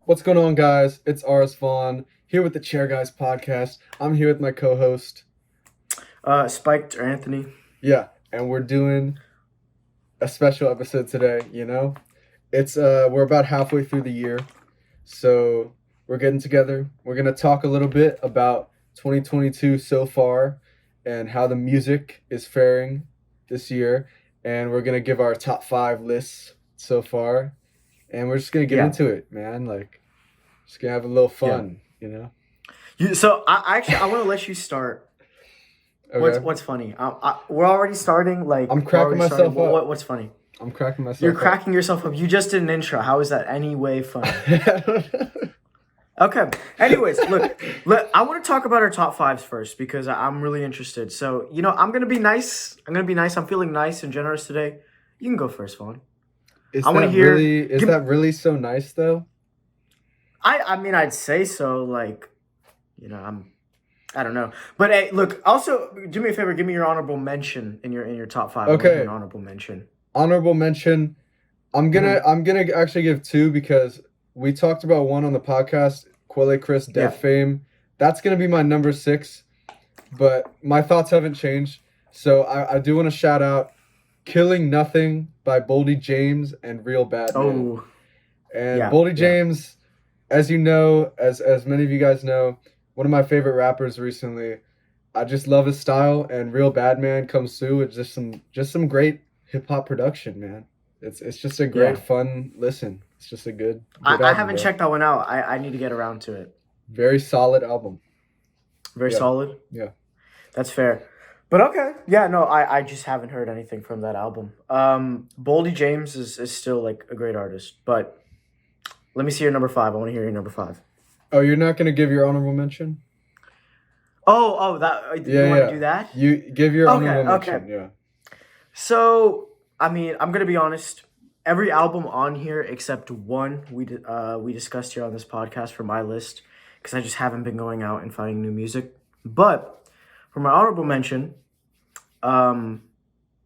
What's going on, guys? It's Ars Vaughn here with the Chair Guys podcast. I'm here with my co-host. Spiked or Anthony. Yeah, and we're doing a special episode today. It's we're about halfway through the year, so we're getting together. We're gonna talk a little bit about 2022 so far and how the music is faring this year, and we're gonna give our top five lists so far, and we're just gonna get Yeah, into it, man. Just gonna have a little yeah. fun. So I want to let you start. What's Okay. what's funny? We're already starting. I'm We're cracking already starting. myself up. What's funny? I'm cracking You're myself up. cracking yourself up. You just did an intro. How is that any way funny? Okay. Anyways, look. I want to talk about our top fives first because I'm really interested. So I'm gonna be nice. I'm feeling nice and generous today. You can go first, Vaughn. Is I want to that hear. really is Give, that really so nice though? I mean, I'd say so. I'm. I don't know. But hey, look, also do me a favor, give me your honorable mention in your top five. I want to hear an Okay. honorable mention. Honorable mention. I'm Hmm. gonna I'm gonna actually give two because we talked about one on the podcast, Quelle Chris Yeah. Death Fame. That's gonna be my number six, but my thoughts haven't changed. So I do want to shout out Killing Nothing by Boldy James and Real Bad Man. Oh, And yeah, Boldy yeah. James, as you know, as many of you guys know, one of my favorite rappers recently. I just love his style, and Real Bad Man comes through with just some great hip hop production, man. It's just a great Yeah. fun listen. It's just a good I album, haven't bro. checked that one out. I need to get around to it. Very solid album. Very Yeah, solid. yeah. That's fair. But okay. Yeah, no, I just haven't heard anything from that album. Boldy James is still like a great artist. But let me see your number five. I want to hear your number five. Oh, you're not gonna give your honorable mention? Oh, that Yeah, you want to yeah. do that? You give your Okay, honorable okay. mention. Yeah. So, I mean, I'm gonna be honest. Every album on here except one we discussed here on this podcast for my list because I just haven't been going out and finding new music. But for my honorable mention, um,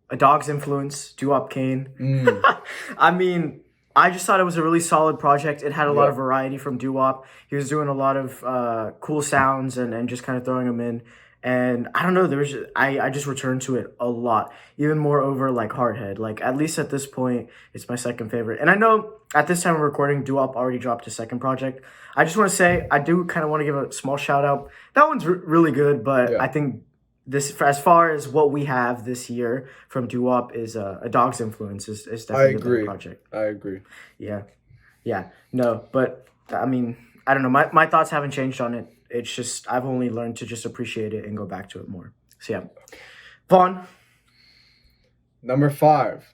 A Dog's Influence, Doo Kane. Mm, I mean, I just thought it was a really solid project. It had a lot yeah. of variety from Doo-Wop. He was doing a lot of cool sounds and just kind of throwing them in. And I don't know, I just returned to it a lot, even more over like Hardhead. Like at least at this point, it's my second favorite. And I know at this time of recording, Doo-Wop already dropped his second project. I just want to say I do kind of want to give a small shout out. That one's really good, but Yeah. I think this as far as what we have this year from Doo-Wop is A Dog's Influence is I definitely the better agree. project. I agree. Yeah, yeah, no, but I mean, I don't know. My thoughts haven't changed on it. It's just I've only learned to just appreciate it and go back to it more. So yeah, Vaughn, Number five.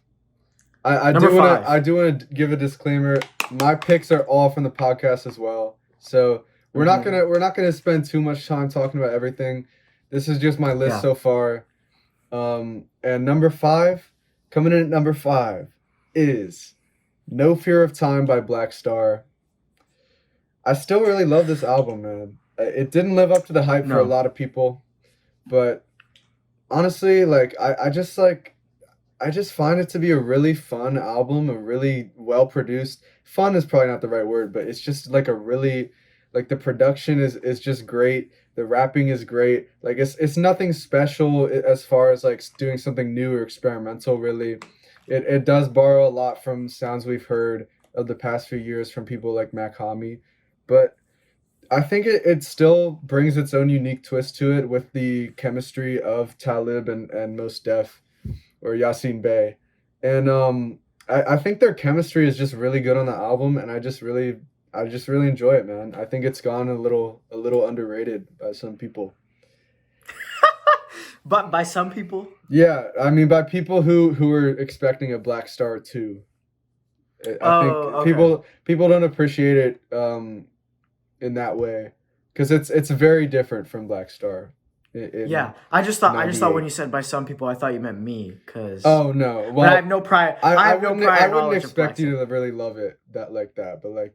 I number do wanna five. I do wanna give a disclaimer. My picks are all from the podcast as well. So Hmm. we're not gonna spend too much time talking about everything. This is just my list Yeah. so far. And number five, coming in at number five, is No Fear of Time by Black Star. I still really love this album, man. It didn't live up to the hype for a No. lot of people, but honestly, I just find it to be a really fun album, a really well produced. Fun is probably not the right word, but it's just like a really like the production is just great. The rapping is great. Like it's nothing special as far as like doing something new or experimental. Really, it does borrow a lot from sounds we've heard of the past few years from people like Makami, but I think it still brings its own unique twist to it with the chemistry of Talib and Mos Def or Yasin Bey. And I think their chemistry is just really good on the album, and I just really enjoy it, man. I think it's gone a little underrated by some people. But by some people, Yeah, I mean by people who are expecting a Black Star too. I oh, think okay. people don't appreciate it in that way because it's very different from Black Star in Yeah, I just thought when '98. you said by some people, I thought you meant me, cause Oh no, but I have well no prior I have no I prior wouldn't knowledge of Black expect you Sabbath. to really love it like that, but like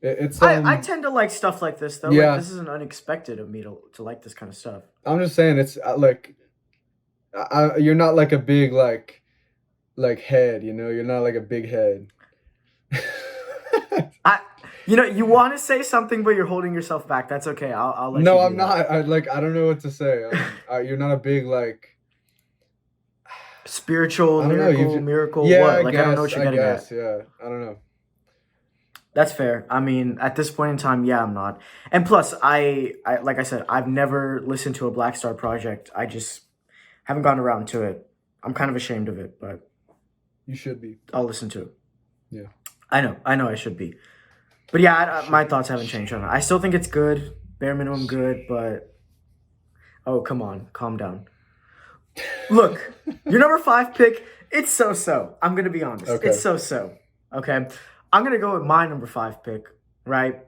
it's I tend to like stuff like this though. Like yeah. this isn't unexpected of me to like this kind of stuff. I'm just saying it's like you're not like a big like head, you know. You're not like a big head. I You know, you want to say something, but you're holding yourself back. That's okay. I'll let you No, do I'm that. not. I don't know what to say. You're not a big like. Spiritual, I don't know. lyrical, miracle, Yeah, what? Like, I don't know what you're I getting guess. at. Yeah, I don't know. That's fair. I mean, at this point in time, yeah, I'm not. And plus, I like I said, I've never listened to a Black Star project. I just haven't gotten around to it. I'm kind of ashamed of it, but You should be. I'll listen to it. Yeah, I know I should be. But yeah, my should be. thoughts haven't changed on it. I still think it's good, bare minimum good, but oh, come on, calm down. Look, your number five pick, it's so so. I'm gonna be honest. It's Okay. so so. Okay. I'm gonna go with my number five pick, right?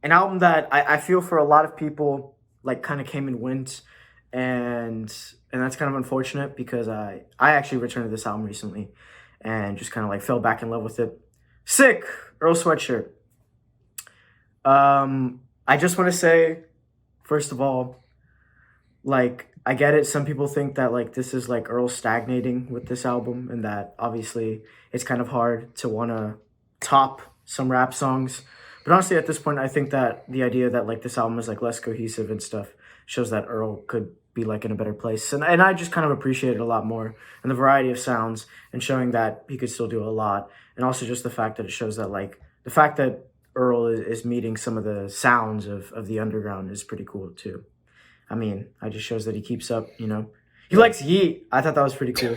An album that I feel for a lot of people like kind of came and went, and that's kind of unfortunate because I actually returned to this album recently and just kind of like fell back in love with it. Sick, Earl Sweatshirt. I just want to say, first of all, like I get it. Some people think that like this is like Earl stagnating with this album, and that obviously it's kind of hard to want to top some rap songs. But honestly, at this point, I think that the idea that like this album is like less cohesive and stuff shows that Earl could be like in a better place, and I just kind of appreciate it a lot more, and the variety of sounds, and showing that he could still do a lot, and also just the fact that it shows that like the fact that Earl is meeting some of the sounds of the underground is pretty cool too. I mean, it just shows that he keeps up, you know. He Yeah. likes Yeet. I thought that was pretty cool.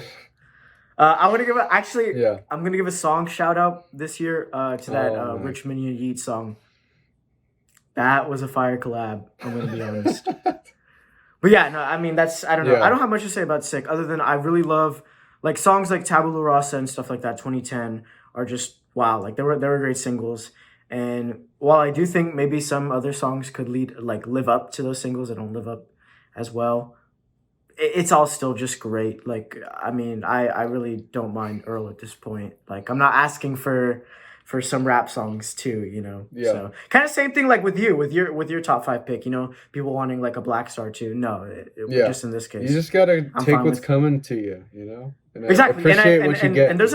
I want to give actually, Yeah. I'm gonna give a song shout out this year to that Oh man. Richmond and Yeet song. That was a fire collab. I'm gonna be honest. But yeah, no, I mean that's I don't know. I Yeah. don't have much to say about Sick other than I really love like songs like Tabula Rasa and stuff like that. 2010 are just wow. Like they were great singles. And while I do think maybe some other songs could live up to those singles, they don't live up as well. It's all still just great. Like I mean, I really don't mind Earl at this point. Like I'm not asking for some rap songs too, you know. Yeah. So kind of same thing like with you with your top five pick. You know, people wanting like a Black Star too. No, Yeah. just in this You case, just gotta I'm take fine what's with coming to you, you know, and exactly. appreciate what you get. And there's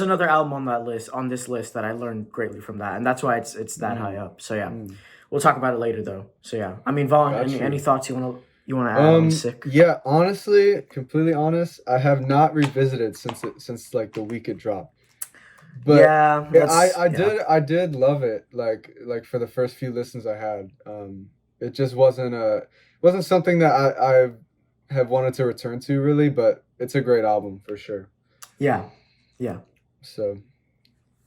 another album on that list on this list that I learned greatly from that, and that's why it's that high Mm, up. So yeah, mm. we'll talk about it later though. So yeah, I mean, Vaughn, Got any you. thoughts you wanna add on Sick? Yeah, honestly, completely honest, I have not revisited since like the week it dropped. But Yeah, yeah, that's yeah. I did love it. Like for the first few listens I had. It just wasn't something that I have wanted to return to really, but it's a great album for sure. Yeah, yeah. So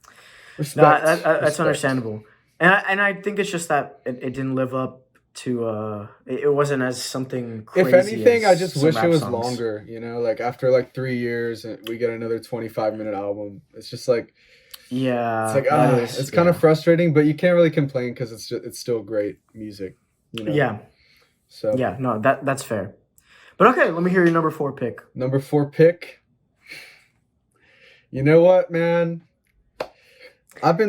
No, respect. that's Respect. understandable, and I think it's just that it didn't live up to it wasn't as something If crazy anything, as I just some wish it rap was songs. longer, you know, like after like 3 years and we get another 25-minute album. It's just like it's Yeah, like that is it's kind of yeah, frustrating, but you can't really complain because it's still great music, you know. yeah, So yeah. No, that's fair. But okay, let me hear your number four pick. number four pick. You know what, man? Can I? I've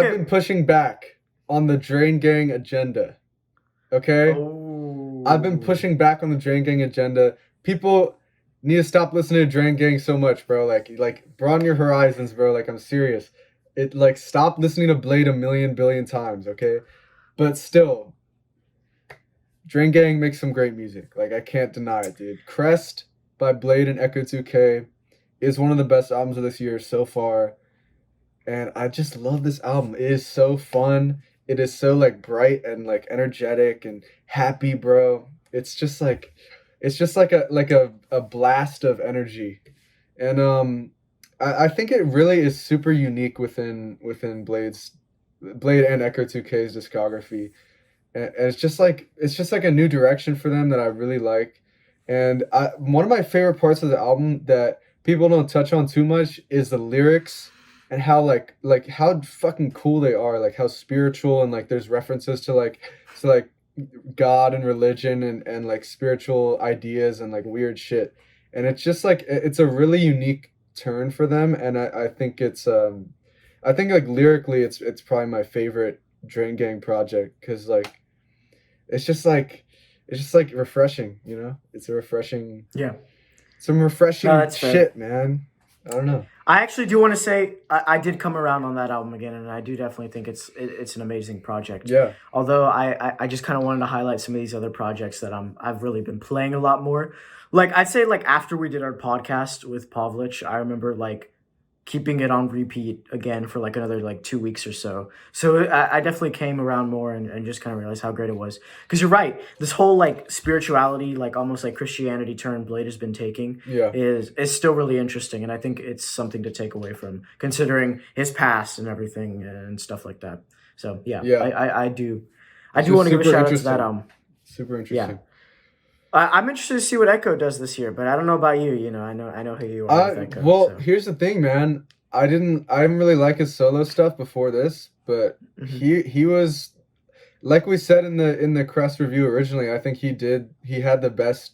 Okay. been pushing back on the Drain Gang agenda. Okay, I've been Oh, pushing back on the Drain Gang agenda. People need to stop listening to Drain Gang so much, bro. Like broaden your horizons, bro. Like I'm serious. It like stop listening to Blade a million billion times, okay? But still, Drain Gang makes some great music. Like I can't deny it, dude. Crest by Blade and Echo 2K is one of the best albums of this year so far. And I just love this album. It is so fun. It is so like bright and like energetic and happy, bro. It's just like a blast of energy. And I think it really is super unique within Blade and Echo 2K's discography. And it's just like a new direction for them that I really like. And one of my favorite parts of the album that people don't touch on too much is the lyrics and how like how fucking cool they are, like how spiritual and like there's references to like God and religion and like spiritual ideas and like weird shit. And it's just like it's a really unique turn for them, and I think I think like lyrically it's probably my favorite Drain Gang project because like it's just like it's just like refreshing, you know? It's a refreshing yeah. some No, refreshing that's fair. shit, man. I don't know. I actually do want to say I did come around on that album again, and I do definitely think it's an amazing project. Yeah, Although I just kind of wanted to highlight some of these other projects that I've really been playing a lot more. Like I'd say like after we did our podcast with Pavlich, I remember like keeping it on repeat again for like another like 2 weeks or so. So I definitely came around more and just kind of realized how great it was. Because you're right, this whole like spirituality, like almost like Christianity turn Blade has been taking yeah, is still really interesting, and I think it's something to take away from considering his past and everything and stuff like that. So yeah, yeah. I It's do want just to give a super shout out to that interesting. album. Super Yeah. interesting. I'm interested to see what Echo does this year, but I don't know about you. You know, I know who you are with Echo. Well, So here's the thing, man. I didn't really like his solo stuff before this, but hmm he was like we said in the Crest review originally. I think he had the best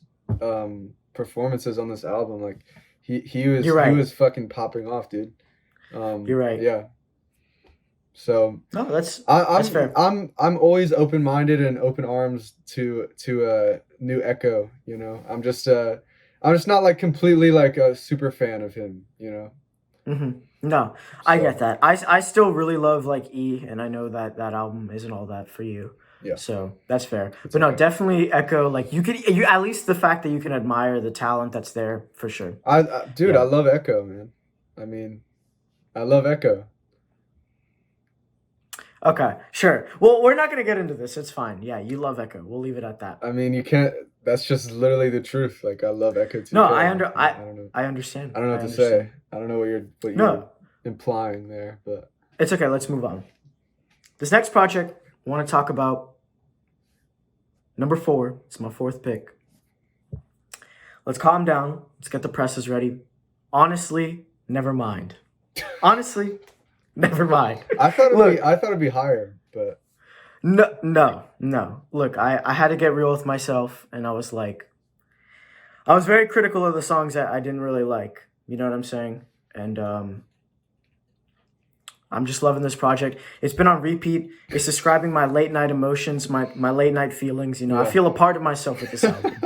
performances on this album. Like you're he right. was fucking popping off, dude. You're right. Yeah. So No, that's I, that's I'm fair. I'm I'm always open minded and open arms to new Echo. I'm just not like completely like a super fan of him. hmm No, I get So that. I still really love like E, and I know that that album isn't all that for you, yeah, so that's fair. it's But no, okay. definitely Echo. Like you at least the fact that you can admire the talent that's there for sure. Dude, I Yeah. love Echo, man. I mean, I love Echo. Okay. Sure. Well, we're not gonna get into this. It's fine. Yeah, you love Echo. We'll leave it at that. I mean, you can't. That's just literally the truth. Like, I love Echo No, 2K. I don't know. I understand. I don't know I what to say. understand. I don't know what you're No, implying there, but it's okay. Let's move on. This next project I want to talk about number 4. It's my fourth pick. Let's calm down. Let's get the presses ready. Honestly, never mind. Honestly, never mind. Look, I thought it'd be higher, but no, no, no. Look, I had to get real with myself, and I was like, I was very critical of the songs that I didn't really like. You know what I'm saying? And I'm just loving this project. It's been on repeat. It's describing my late night emotions, my late night feelings. You know, I yeah, feel a part of myself with this album.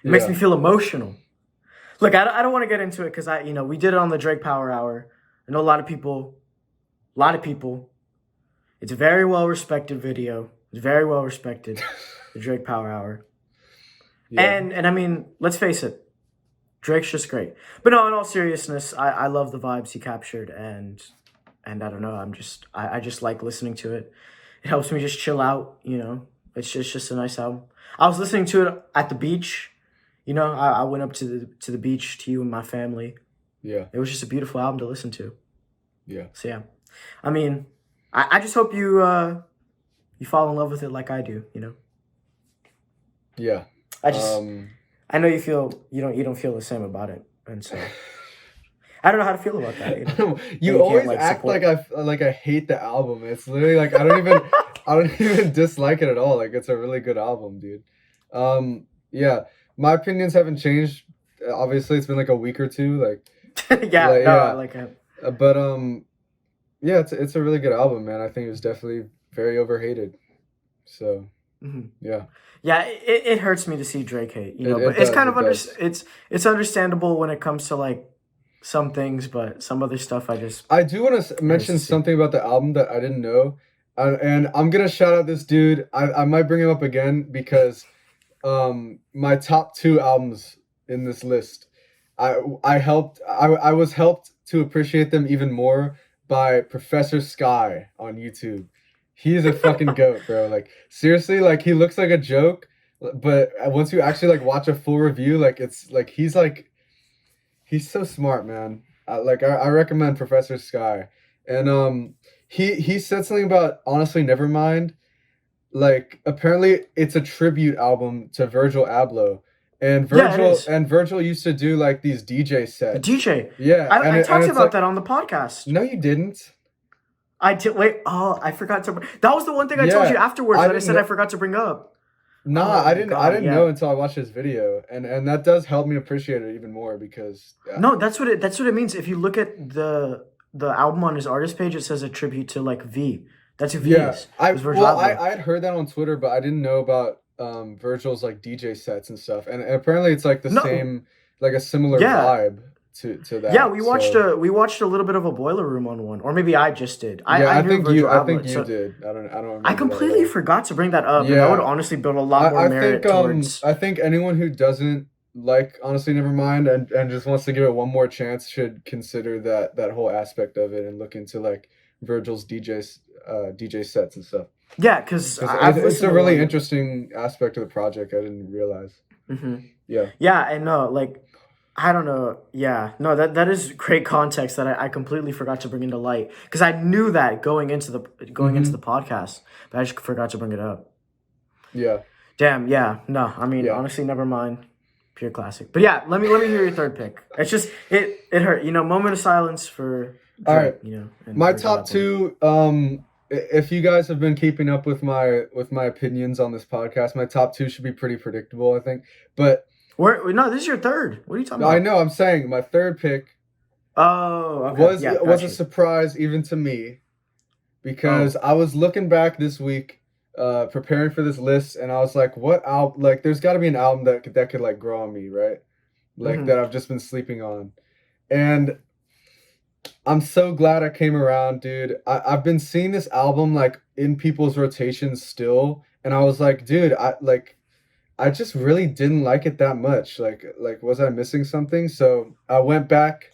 It makes yeah, me feel emotional. Look, I don't want to get into it because we did it on the Drake Power Hour. I know a lot of people. It's a very well respected video. It's very well respected, the Drake Power Hour. yeah, And I mean, let's face it, Drake's just great. But no, in all seriousness, I love the vibes he captured, and I don't know, I just like listening to it. It helps me just chill out. It's just a nice album. I was listening to it at the beach. I went up to the beach to you and my family. yeah, It was just a beautiful album to listen to. yeah, So yeah, I mean, I just hope you fall in love with it like I do. yeah. I just Um, I know you don't feel the same about it, and so I don't know how to feel about that. That you you can't always like act like support. I hate the album. It's literally like I don't even dislike it at all. Like it's a really good album, dude. Yeah, my opinions haven't changed. Obviously, it's been like a week or two. Yeah, no, I Yeah, like it. but yeah, it's a really good album, man. I think it was definitely very overhated. So hmm yeah, Yeah, it hurts me to see Drake hate, but it it's does, kind of it does. it's understandable when it comes to like some things, but some other stuff I just I do want to hurts to mention see. something about the album that I didn't know, and I'm gonna shout out this dude. I might bring him up again because my top two albums in this list, I was helped to appreciate them even more by Professor Sky on YouTube. He's a fucking goat, bro. Like seriously, like he looks like a joke, but once you actually like watch a full review, like it's like he's so smart, man. I recommend Professor Sky, and he said something about honestly, never mind. Like apparently, it's a tribute album to Virgil Abloh, and Yeah, it is. Virgil used to do like these DJ The sets. DJ. Yeah, I and talked it's about like that on the podcast. no, you didn't. I did. Wait. Oh, I forgot to. That was the one thing I told Yeah, you afterwards I that I didn't said I know. forgot to bring up. Nah, Oh my I god. didn't know Yeah. until I watched his video, and that does help me appreciate it even more because No, that's what it means. If you look at the album on his artist page, it says a tribute to like V. That's who V yeah, is. It was Virgil Abloh. I had heard that on Twitter, but I didn't know about Virgil's like DJ sets and stuff. And apparently it's like the No. same, like a similar Yeah. vibe to Yeah, that. So we watched a little bit of a Boiler Room on one, or maybe I just did. yeah, I knew Virgil I think Abloh, you so did. I don't I remember that at completely all. forgot to bring that up, and that would Yeah, honestly build a lot more merit towards. I think anyone who doesn't like Honestly Nevermind and just wants to give it one more chance should consider that whole aspect of it and look into like Virgil's DJ sets and stuff. Yeah, because Because I've it's listened a to really one. interesting aspect of the project I didn't realize. Hmm. Yeah. Yeah, and no, like I don't know. Yeah, no, that is great context that I completely forgot to bring into light because I knew that going into the Mm-hmm. podcast, but I just forgot to bring it up. Yeah. Damn. Yeah. No. I mean, Yeah. honestly, never mind. Pure classic. But yeah, let me hear your third pick. It's just it hurt. You know, moment of silence for All Drake. right. You know, and My Virgil top Abloh. two, if you guys have been keeping up with my opinions on this podcast, my top two should be pretty predictable, I think. But Where? No, this is your third. What are you talking I about? know I'm saying my third pick Oh, okay. Yeah, was got a you. surprise even to me because Oh. I was looking back this week, preparing for this list, and I was like, what album? Like, there's got to be an album that could like grow on me, right? Like Mm-hmm. that I've just been sleeping on, and I'm so glad I came around, dude. I've been seeing this album like in people's rotations still, and I was like, dude, I just really didn't like it that much. Like was I missing something? So I went back,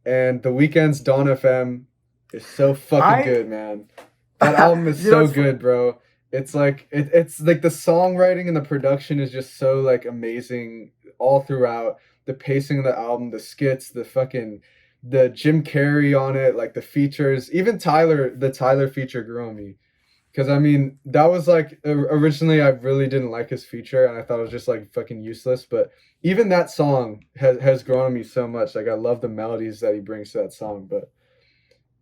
and The Weeknd's Dawn FM is so fucking I. good, man. That album is You know, so it's good, bro. It's like it's like the songwriting and the production is just so like amazing all throughout. The pacing of the album, the skits, the Jim Carrey on it, like the features, even the Tyler feature grew on me. Because I mean, that was like originally I really didn't like his feature and I thought it was just like fucking useless. But even that song has grown on me so much. Like I love the melodies that he brings to that song. But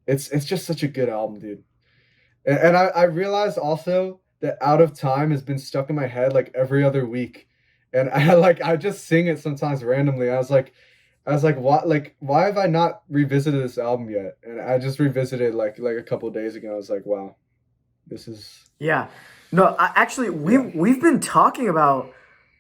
it's just such a good album, dude. And I realized also that Out of Time has been stuck in my head like every other week. And I just sing it sometimes randomly. I was like, why have I not revisited this album yet? And I just revisited like a couple of days ago. I was like, wow, this is Yeah. No, actually, yeah. we've been talking about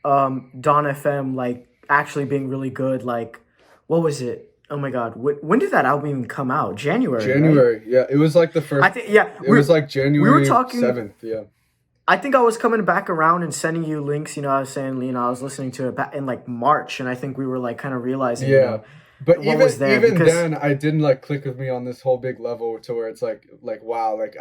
Dawn FM like actually being really good. Like, what was it? Oh my God, when did that album even come out? January, right? January. Yeah, it was like the I first think yeah, it was like we were January talking. 7th. Yeah. I think I was coming back around and sending you links. You know, I was saying, you know, I was listening to it back in like March, and I think we were like kind of realizing, you Yeah. know, But what was there even because then I didn't like click with me on this whole big level to where it's like wow, like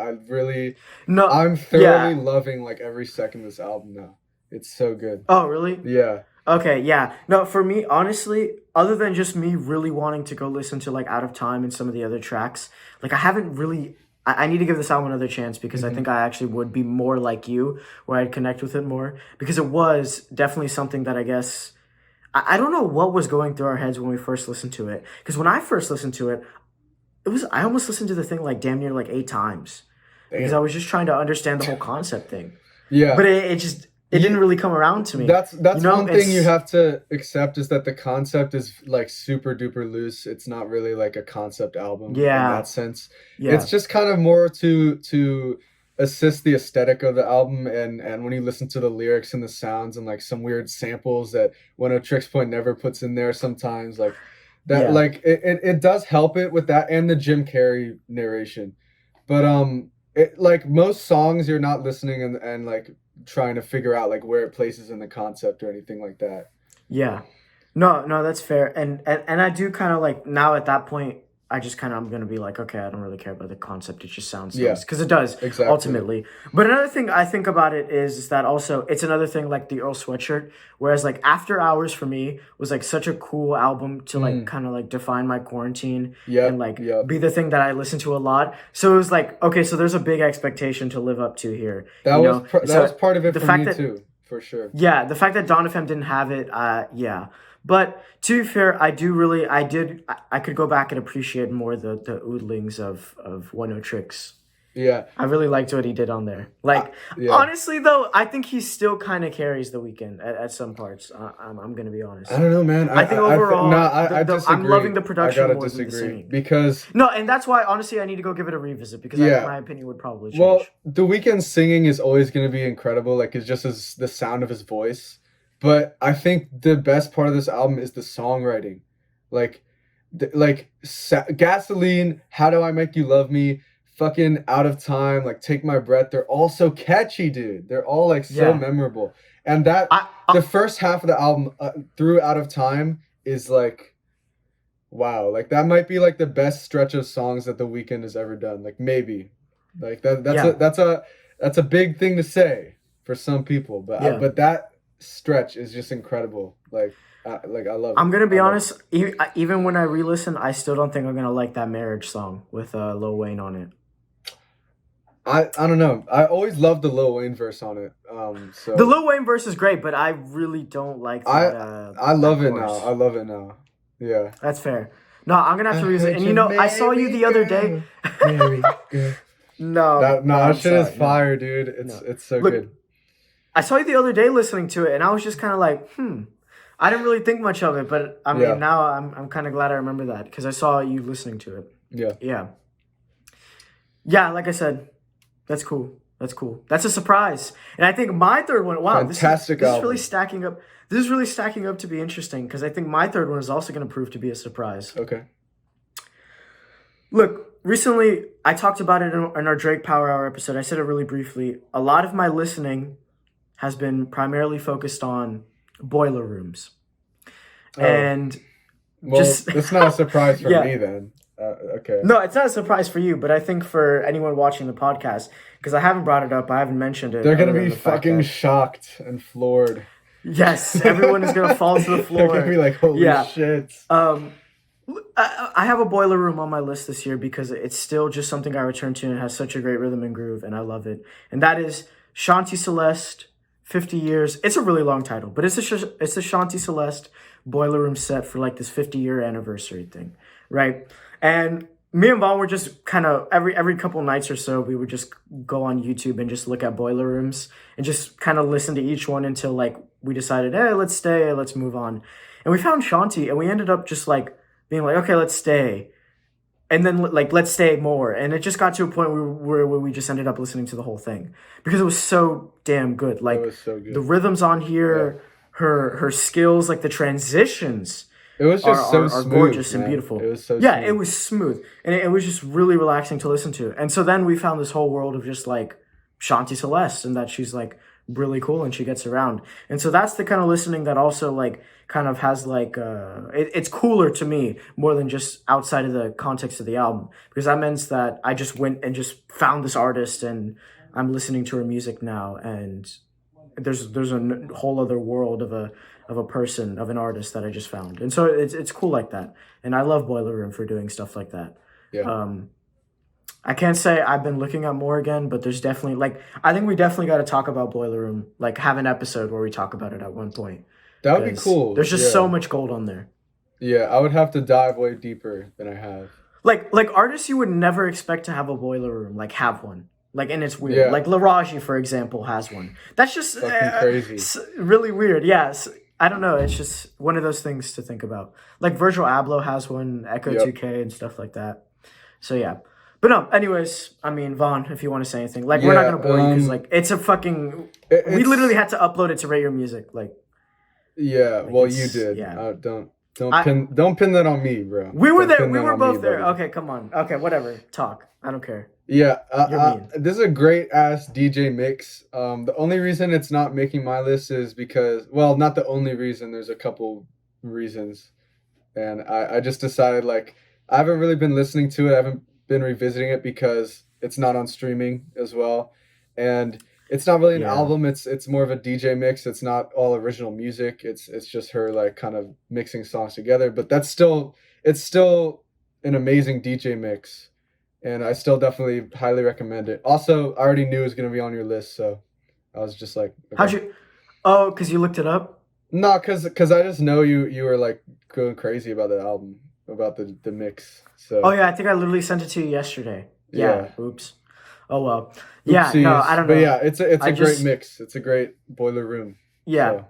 no, I'm thoroughly yeah. loving like every second of this album now. It's so good. Oh, really? Yeah. Okay, yeah. No, for me, honestly, other than just me really wanting to go listen to like Out of Time and some of the other tracks, like I haven't really. I need to give this album another chance because I Hmm. think I actually would be more like you, where I'd connect with it more. Because it was definitely something that I guess I don't know what was going through our heads when we first listened to it. Because when I first listened to it, it was I almost listened to the thing like damn near like 8 times because I Damn. was just trying to understand the whole concept thing. Yeah. But it just it didn't You, really come around to me. You that's know, one thing you it's have to accept is that the concept is like super duper loose. It's not really like a concept album in that yeah, sense. It's yeah. just kind of more to assist the aesthetic of the album and when you listen to the lyrics and the sounds and like some weird samples that One O Tricks Point never puts in there sometimes like that Yeah. like it does help it with that and the Jim Carrey narration. But like most songs you're not listening and like trying to figure out like where it places in the concept or anything like that. Yeah. No, no, that's fair. And I do kind of like now at that point, I just kind of I'm gonna be like, okay, I don't really care about the concept. It just sounds Yeah, nice because it does exactly. ultimately. But another thing I think about it is that also it's another thing like the Earl Sweatshirt. Whereas like After Hours for me was like such a cool album to like Mm, kind of like define my quarantine and yep, like yep. be the thing that I listen to a lot. So it was like okay, so there's a big expectation to live up to here, you know. That was So part of it the for fact me that too, for sure. yeah, the fact that Dawn FM didn't have it, yeah. But to be fair, I could go back and appreciate more the oodlings of One O Tricks. Yeah, I really liked what he did on there. Like, yeah. honestly though, I think he still kind of carries the weekend at some parts. I'm gonna be I honest. don't know, man. I think No, overall, I I'm loving disagree. the I production gotta more than the disagree singing. because No, and that's why honestly I need to go give it a revisit because I think yeah. my opinion would probably Well, change. The Weeknd's singing is always going to be incredible. Like it's just as the sound of his voice. But I think the best part of this album is the songwriting. like Gasoline, How Do I Make You Love Me, fucking Out of Time, like Take My Breath. They're all so catchy, dude. They're all like so Yeah. memorable. And that the I first half of the album through Out of Time is like wow, like that might be like the best stretch of songs that The Weeknd has ever done. Like maybe, like yeah. that's a big thing to say for some people, but Yeah. but that stretch is just incredible. Like I love I'm it. gonna I be love it. honest. Even when I re-listen, I still don't think I'm gonna like that marriage song with Lil Wayne on it. I don't know. I always loved the Lil Wayne verse on it. The So Lil Wayne verse is great, but I really don't like I I that love it now. I chorus. love it now. Yeah. That's fair. No, I'm gonna have I to re-listen. heard And you you're know, I saw you married, the other day. girl. Married, girl. No, That no, no, that I'm shit is sorry. No, fire, dude. no. It's so Look, good. I saw you the other day listening to it, and I was just kind of like, I didn't really think much of it, but I mean, Yeah. now I'm kind of glad I remember that because I saw you listening to it. Yeah. Yeah, yeah. Like I said, that's cool. That's cool. That's a surprise. And I think my third one. Wow, Fantastic this is really album. stacking up. This is really stacking up to be interesting because I think my third one is also going to prove to be a surprise. Okay. Look, recently I talked about it in our Drake Power Hour episode. I said it really briefly. A lot of my listening has been primarily focused on boiler rooms. Oh, And well, just it's not a surprise for yeah. me then. Okay. No, it's not a surprise for you, but I think for anyone watching the podcast, because I haven't brought it up, I haven't mentioned it They're gonna other than be the fact fucking that shocked and floored. yes, everyone is gonna fall to the They're gonna be floor. like, holy Yeah. shit. Um I have a boiler room on my list this year because it's still just something I return to and it has such a great rhythm and groove, and I love it. And that is Shanti Celeste, 50 years. It's a really long title, but it's a Shanti Celeste boiler room set for like this 50-year anniversary thing, right? And me and Vaughn were just kind of every couple nights or so, we would just go on YouTube and just look at boiler rooms and just kind of listen to each one until like we decided, hey, let's stay, let's move on. And we found Shanti, and we ended up just like being like, okay, let's stay. And then like let's stay more. And it just got to a point where we just ended up listening to the whole thing because it was so damn good. That Like was so the good. rhythms on Yeah. here, her skills, like the transitions It was just so are smooth, gorgeous and man. It beautiful. was so Yeah, it smooth. was smooth. And it was just really relaxing to listen to. And so then we found this whole world of just like Shanti Celeste and that she's like really cool and she gets around. And so that's the kind of listening that also like kind of has like it's cooler to me more than just outside of the context of the album because that means that I just went and just found this artist and I'm listening to her music now and there's a whole other world of a person of an artist that I just found. And so it's cool like that. And I love Boiler Room for doing stuff like that. Yeah. I can't say I've been looking at more again, but there's definitely like I think we definitely got to talk about Boiler Room, like have an episode where we talk about it at one point That would be because cool. there's just so Yeah. much gold on there. Yeah, I would have to dive way deeper than I have. Like artists you would never expect to have a Boiler Room, like have one. Like and it's weird. Yeah. Like Laraji, for example, has one. That's just Fucking crazy. really weird. Yes. I don't know. It's just one of those things to think about. Like Virgil Abloh has one, Echo Yep. 2K and stuff like that. So yeah. But no, anyways, I mean, Vaughn, if you want to say anything. Like we're not Yeah, gonna bore you because like it's a fucking we it's literally had to upload it to Rate Your Music. Like yeah. like Well, you it's did. yeah. Don't I pin that on me, bro. we were Don't there. pin We that were on me, both there. buddy. Okay, come on. Okay, whatever. Talk. I don't care. Yeah, You're mean. this is a great ass DJ mix. The only reason it's not making my list is because, well, not the only reason. There's a couple reasons, and I just decided like I haven't really been listening to it. I haven't been revisiting it because it's not on streaming as well, and it's not really an Yeah. album. It's more of a DJ mix. It's not all original music. It's just her like kind of mixing songs together. But it's still an amazing DJ mix. And I still definitely highly recommend it. Also, I already knew it was gonna be on your list, so I was just like, How'd okay. you Oh, because you looked it up? No, cause I just know you were like going crazy about the album, about the mix. Oh So yeah, I think I literally sent it to you yesterday. Yeah. yeah, Oops. Oh well. Yeah, no, I oopsies. don't But know. yeah, it's I a great just mix. It's a great boiler room. yeah. So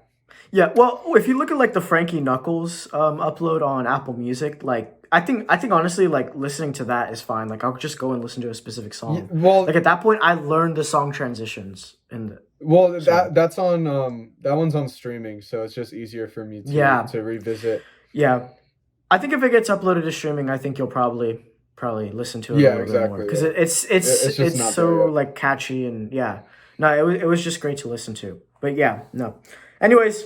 Yeah, well, if you look at like the Frankie Knuckles upload on Apple Music, like I think honestly like listening to that is fine. Like I'll just go and listen to a specific song. well, Like at that point I learned the song transitions and well so that's on that one's on streaming, so it's just easier for me yeah. to revisit. Yeah. I think if it gets uploaded to streaming, I think you'll probably listen to it a Yeah, little bit more exactly. because Yeah, it's just it's not so there yet. like catchy and yeah. No, it was just great to listen to. But yeah, no. Anyways,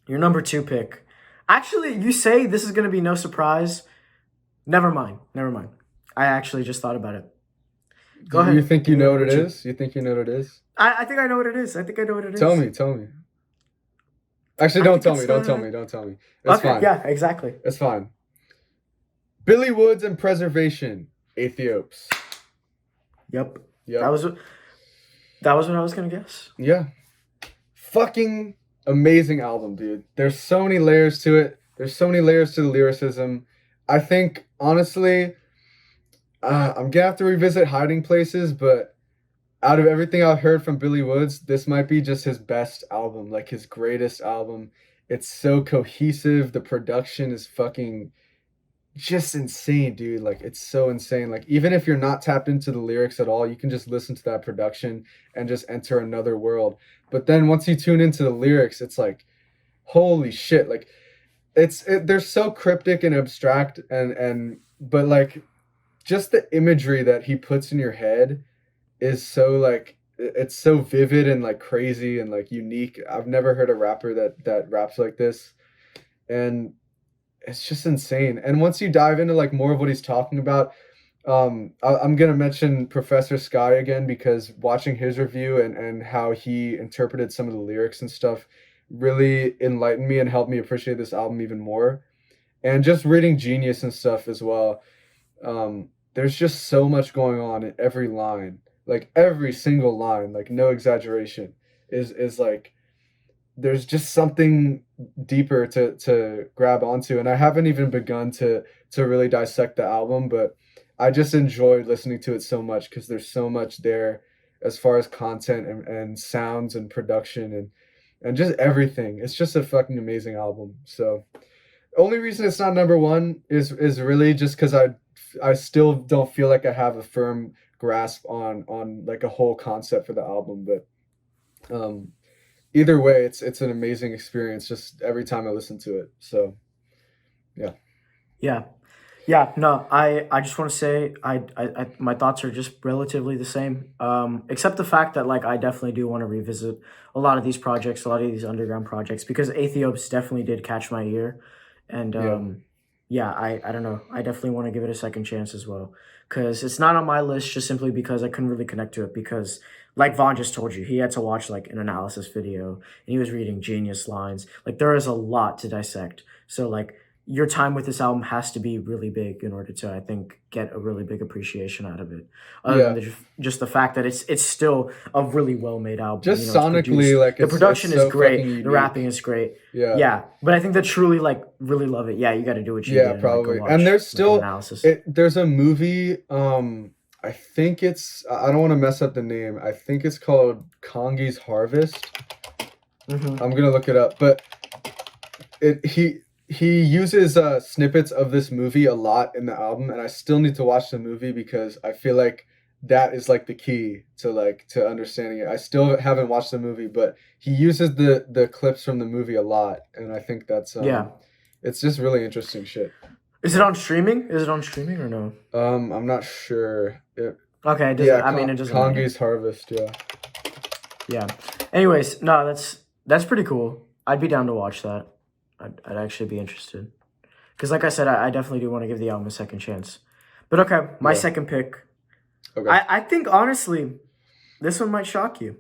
your number two pick. Actually, you say this is gonna be no surprise. Never mind. Never mind. I actually just thought about it. Go You ahead. think Give you me your know what number it two. is? You think you know what it is? I think I know what it is. I think I know what it Tell is. me, tell me. Actually, I don't think tell me. it's Don't tell me. Don't tell me. It's okay. fine. Yeah, exactly. It's fine. Billy Woods and Preservation, Ethiops. Yep. Yep. That was what I was gonna guess. Yeah. Fucking amazing album, dude. There's so many layers to it. There's so many layers to the lyricism. I think, honestly, I'm gonna have to revisit Hiding Places, but out of everything I've heard from Billy Woods, this might be just his best album, like his greatest album. It's so cohesive. The production is fucking just insane, dude. Like it's so insane. Like even if you're not tapped into the lyrics at all, you can just listen to that production and just enter another world. But then once you tune into the lyrics, it's like holy shit. Like they're so cryptic and abstract and but like just the imagery that he puts in your head is so like it's so vivid and like crazy and like unique. I've never heard a rapper that raps like this. And it's just insane. And once you dive into like more of what he's talking about, I'm gonna mention Professor Sky again because watching his review and how he interpreted some of the lyrics and stuff really enlightened me and helped me appreciate this album even more. And just reading Genius and stuff as well. There's just so much going on in every line, like every single line, like no exaggeration, is like there's just something deeper to grab onto, and I haven't even begun to really dissect the album, but I just enjoyed listening to it so much because there's so much there as far as content and sounds and production and just everything. It's just a fucking amazing album. So only reason it's not number one is really just because I still don't feel like I have a firm grasp on like a whole concept for the album, but either way, it's an amazing experience just every time I listen to it. So yeah. Yeah. Yeah, no, I just want to say my thoughts are just relatively the same. Except the fact that like I definitely do want to revisit a lot of these projects, a lot of these underground projects, because Aethiops definitely did catch my ear, and Yeah. yeah, I don't know, I definitely want to give it a second chance as well, because it's not on my list just simply because I couldn't really connect to it because. Like Vaughn just told you, he had to watch like an analysis video and he was reading Genius lines. Like there is a lot to dissect. So like your time with this album has to be really big in order to, I think, get a really big appreciation out of it. Other than Yeah. just the fact that it's still a really well made album. Just You know, it's sonically, produced. like The it's production is so great. fucking The rapping unique. is great. Yeah. Yeah, but I think that truly like really love it. Yeah, you got to do what you Yeah, did and like go probably. And watch there's like an still analysis. there's a movie, I think I don't want to mess up the name. I think it's called Kongi's Harvest. Hmm. I'm gonna look it up, but it he uses snippets of this movie a lot in the album, and I still need to watch the movie because I feel like that is like the key to understanding it. I still haven't watched the movie, but he uses the clips from the movie a lot, and I think that's Yeah. it's just really interesting shit. Is it on streaming? Is it on streaming or no? I'm not sure. Okay, it doesn't. Yeah, I mean, it doesn't matter. Kongi's Harvest. Yeah. Yeah. Anyways, no, that's pretty cool. I'd be down to watch that. I'd actually be interested. Because like I said, I definitely do want to give the album a second chance. But okay, my Yeah. second pick. Okay. I think honestly, this one might shock you.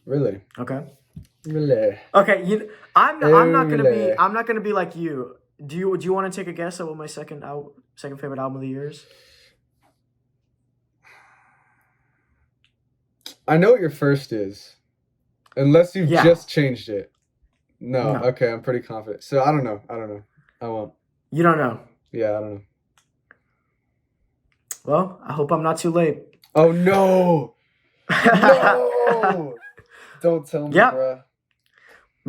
Really. Okay. Really. Okay, I'm not gonna be Really? I'm not gonna be like you. Do you want to take a guess at what my second favorite album of the year is? I know what your first is, unless you've Yeah. just changed it. No. No. Okay, I'm pretty confident. So I don't know. I won't. You don't know. Yeah, I don't know. Well, I hope I'm not too late. Oh no! No! Don't tell me, Yep. bruh.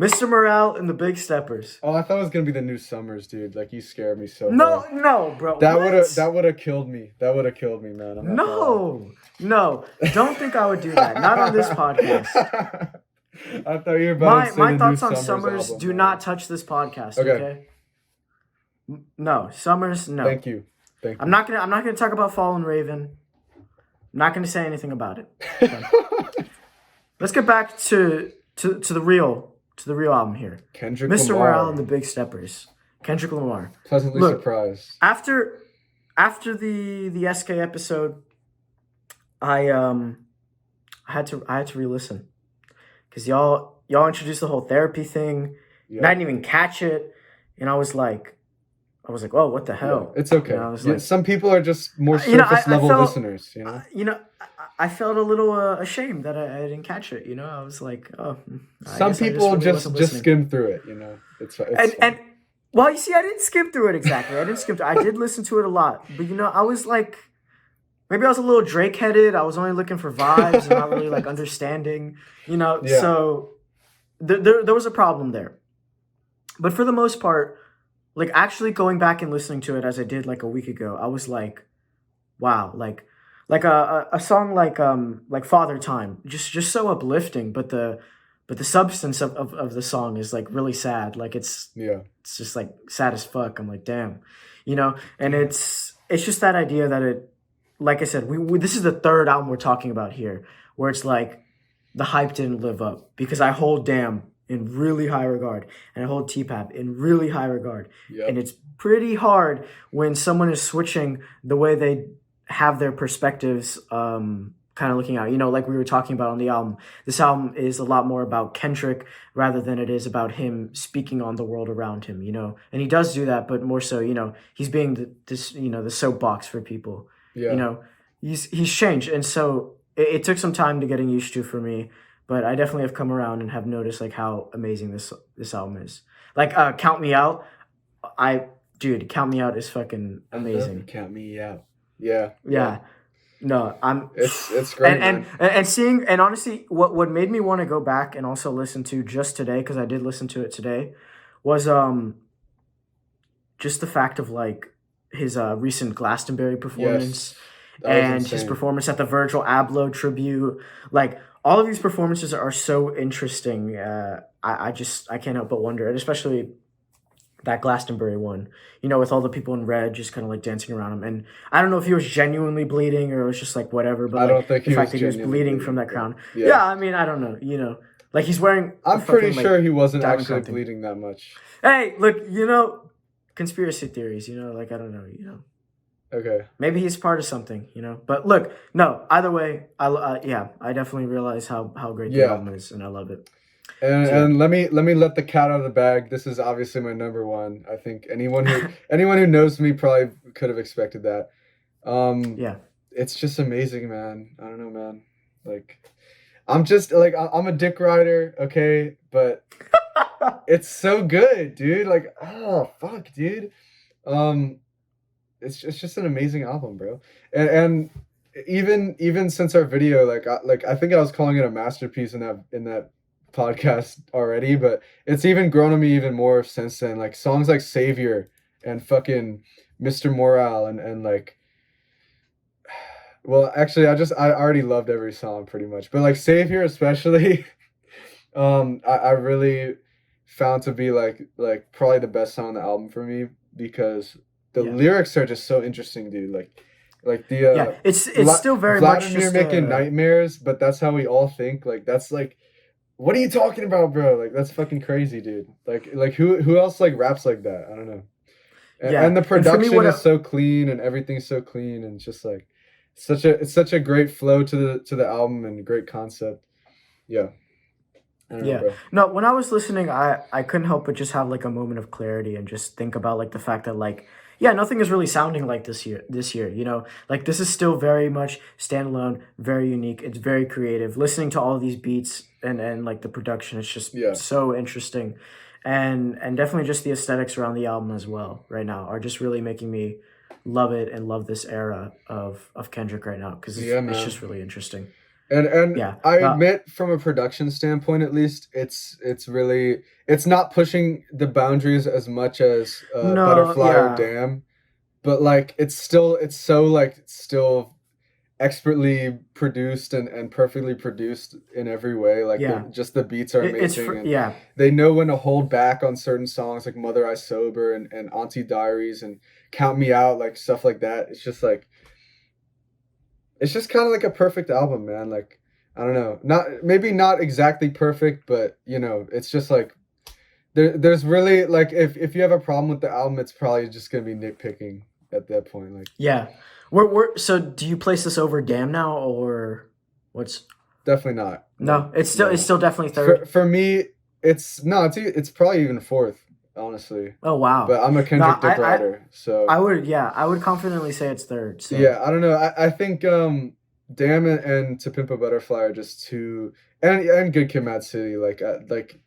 Mr. Morale and the Big Steppers. Oh, I thought it was gonna be the new Summers, dude. Like you scared me so No, bad. no, bro. That what? would have killed me. That would have killed me, man. I'm not gonna lie. No. Don't think I would do that. Not on this podcast. I thought you were about to say My the thoughts new on Summers Summers album, do man. not touch this podcast, Okay. okay? No, Summers, no. Thank you. Thank I'm you. not gonna I'm not gonna talk about Fallen Raven. I'm not gonna say anything about it. Okay. Let's get back to the real album here. Kendrick Mr. Morale and Lamar. the Big Steppers. Kendrick Lamar. Pleasantly Look, surprised. after the SK episode, I I had to re-listen because y'all introduced the whole therapy thing, and I Yep. didn't even catch it, and I was like, oh, what the Yeah. hell? It's You know, okay. I was Yeah, like, some people are just more you know, surface I level felt, listeners, you know? you know, I felt a little ashamed that I didn't catch it. You know, I was like, oh, I Some guess I just people really wasn't just listening. skim through it, you know. It's And fine. well, you see, I didn't skim through it exactly. I didn't skim through. I did listen to it a lot, but you know, I was like, maybe I was a little Drake headed. I was only looking for vibes and not really like understanding. You know, Yeah. so there was a problem there. But for the most part, like actually going back and listening to it as I did like a week ago, I was wow, like a song like Father Time, just so uplifting, but the substance of the song is like really sad. Like Yeah. it's just like sad as fuck. I'm like, damn, you know, and Damn. it's just that idea that it, like I said, we this is the third album we're talking about here, where it's like the hype didn't live up because I hold Damn in really high regard and I hold T-Pap in really high regard, and Yep. it's pretty hard when someone is switching the way they have their perspectives kind of looking out, you know, like we were talking about on the album. This album is a lot more about Kendrick rather than it is about him speaking on the world around him, you know, and he does do that, but more so, you know, he's being this, you know, the soapbox for people, you Yeah. know, he's changed, and so it took some time to getting used to for me, but I definitely have come around and have noticed like how amazing this album is. Like Count Me Out, I dude, Count Me Out is fucking I love amazing. Count Me Out. Yeah. Yeah. Yeah. No, I'm It's great, man. and seeing, and honestly, what made me want to go back and also listen to just today, because I did listen to it today, was just the fact of like his recent Glastonbury Yes. performance That was and his insane. performance at the Virgil Abloh tribute. Like all of these performances are so interesting. I can't help but wonder, and especially that Glastonbury one, you know, with all the people in red just kind of like dancing around him. And I don't know if he was genuinely bleeding or it was just like whatever, but I like don't think the he fact was that he was genuinely bleeding from bleeding, that but crown. yeah. Yeah, I mean, I don't know, you know, like he's wearing a I'm pretty fucking sure like he wasn't diamond actually crown thing. bleeding that much. Hey, look, you know, conspiracy theories, you know, like I don't know, you know, Okay. maybe he's part of something, you know. But look, no, either way, yeah, I definitely realize how great the Yeah. album is, and I love it. And So yeah. and let me let the cat out of the bag. This is obviously my number one. I think anyone who knows me probably could have expected that. Yeah. It's just amazing, man. I don't know, man. Like I'm just like I'm a dick rider, okay, but it's so good, dude. Like, oh fuck, dude. Um, it's just an amazing album, bro. And even since our video, like I think I was calling it a masterpiece in that podcast already, but it's even grown on me even more since then. Like songs like Savior and fucking Mr. Morale and like, well, actually, I already loved every song pretty much, but like Savior especially, I really found to be like probably the best song on the album for me because the Yeah. lyrics are just so interesting, dude. Like the Yeah, it's Vla- still very much Vladimir just making nightmares, but that's how we all think. Like that's like, what are you talking about, bro? Like that's fucking crazy, dude. Like who else like raps like that? I don't know. yeah. And the And for me, production is so clean and everything's so clean and just like it's such a great flow to the album and great concept. Yeah. I don't know, yeah. bro. No, when I was listening, I couldn't help but just have like a moment of clarity and just think about like the fact that like yeah, nothing is really sounding like this year, you know? Like this is still very much standalone, very unique. It's very creative. Listening to all these beats and like the production, it's just Yeah. so interesting. And definitely just the aesthetics around the album as well right now are just really making me love it and love this era of Kendrick right now because Yeah, it's man. just really interesting. And Yeah. I admit from a production standpoint at least, it's really it's not pushing the boundaries as much as No, Butterfly or yeah. Damn, but like it's still it's so like it's still expertly produced and perfectly produced in every way. Like Yeah. the beats are It's amazing, for and yeah. they know when to hold back on certain songs like Mother I Sober and Auntie Diaries and Count Me Out, like stuff like that. It's just kind of like a perfect album, man. Like I don't know, not exactly perfect, but it's just like there's really like if you have a problem with the album, it's probably just gonna be nitpicking at that point. Like Yeah. We're so do you place this over Damn now or what's definitely not. No, no, it's still it's no. still definitely For third. for me, it's no, it's probably even fourth, honestly. Oh wow. But I'm a No, Kendrick Dick rider, so I would yeah, I would confidently say it's third. So yeah. I don't know. I think Damn and To Pimp a Butterfly are just too, and Good Kid, Mad City. Like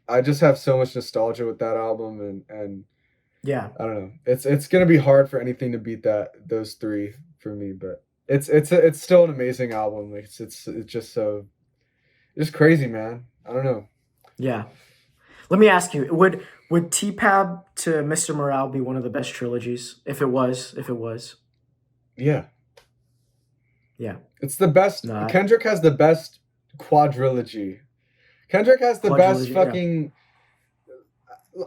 I just have so much nostalgia with that album, and yeah. I don't know. It's gonna be hard for anything to beat those three for me, but it's still an amazing album. Like it's just so just crazy, man. I don't know. Yeah. Let me ask you, would T-Pab to Mr. Morale be one of the best trilogies? If it was. Yeah, Yeah. it's the best. No, Kendrick has the best quadrilogy. Kendrick has the best quadrilogy, yeah. fucking.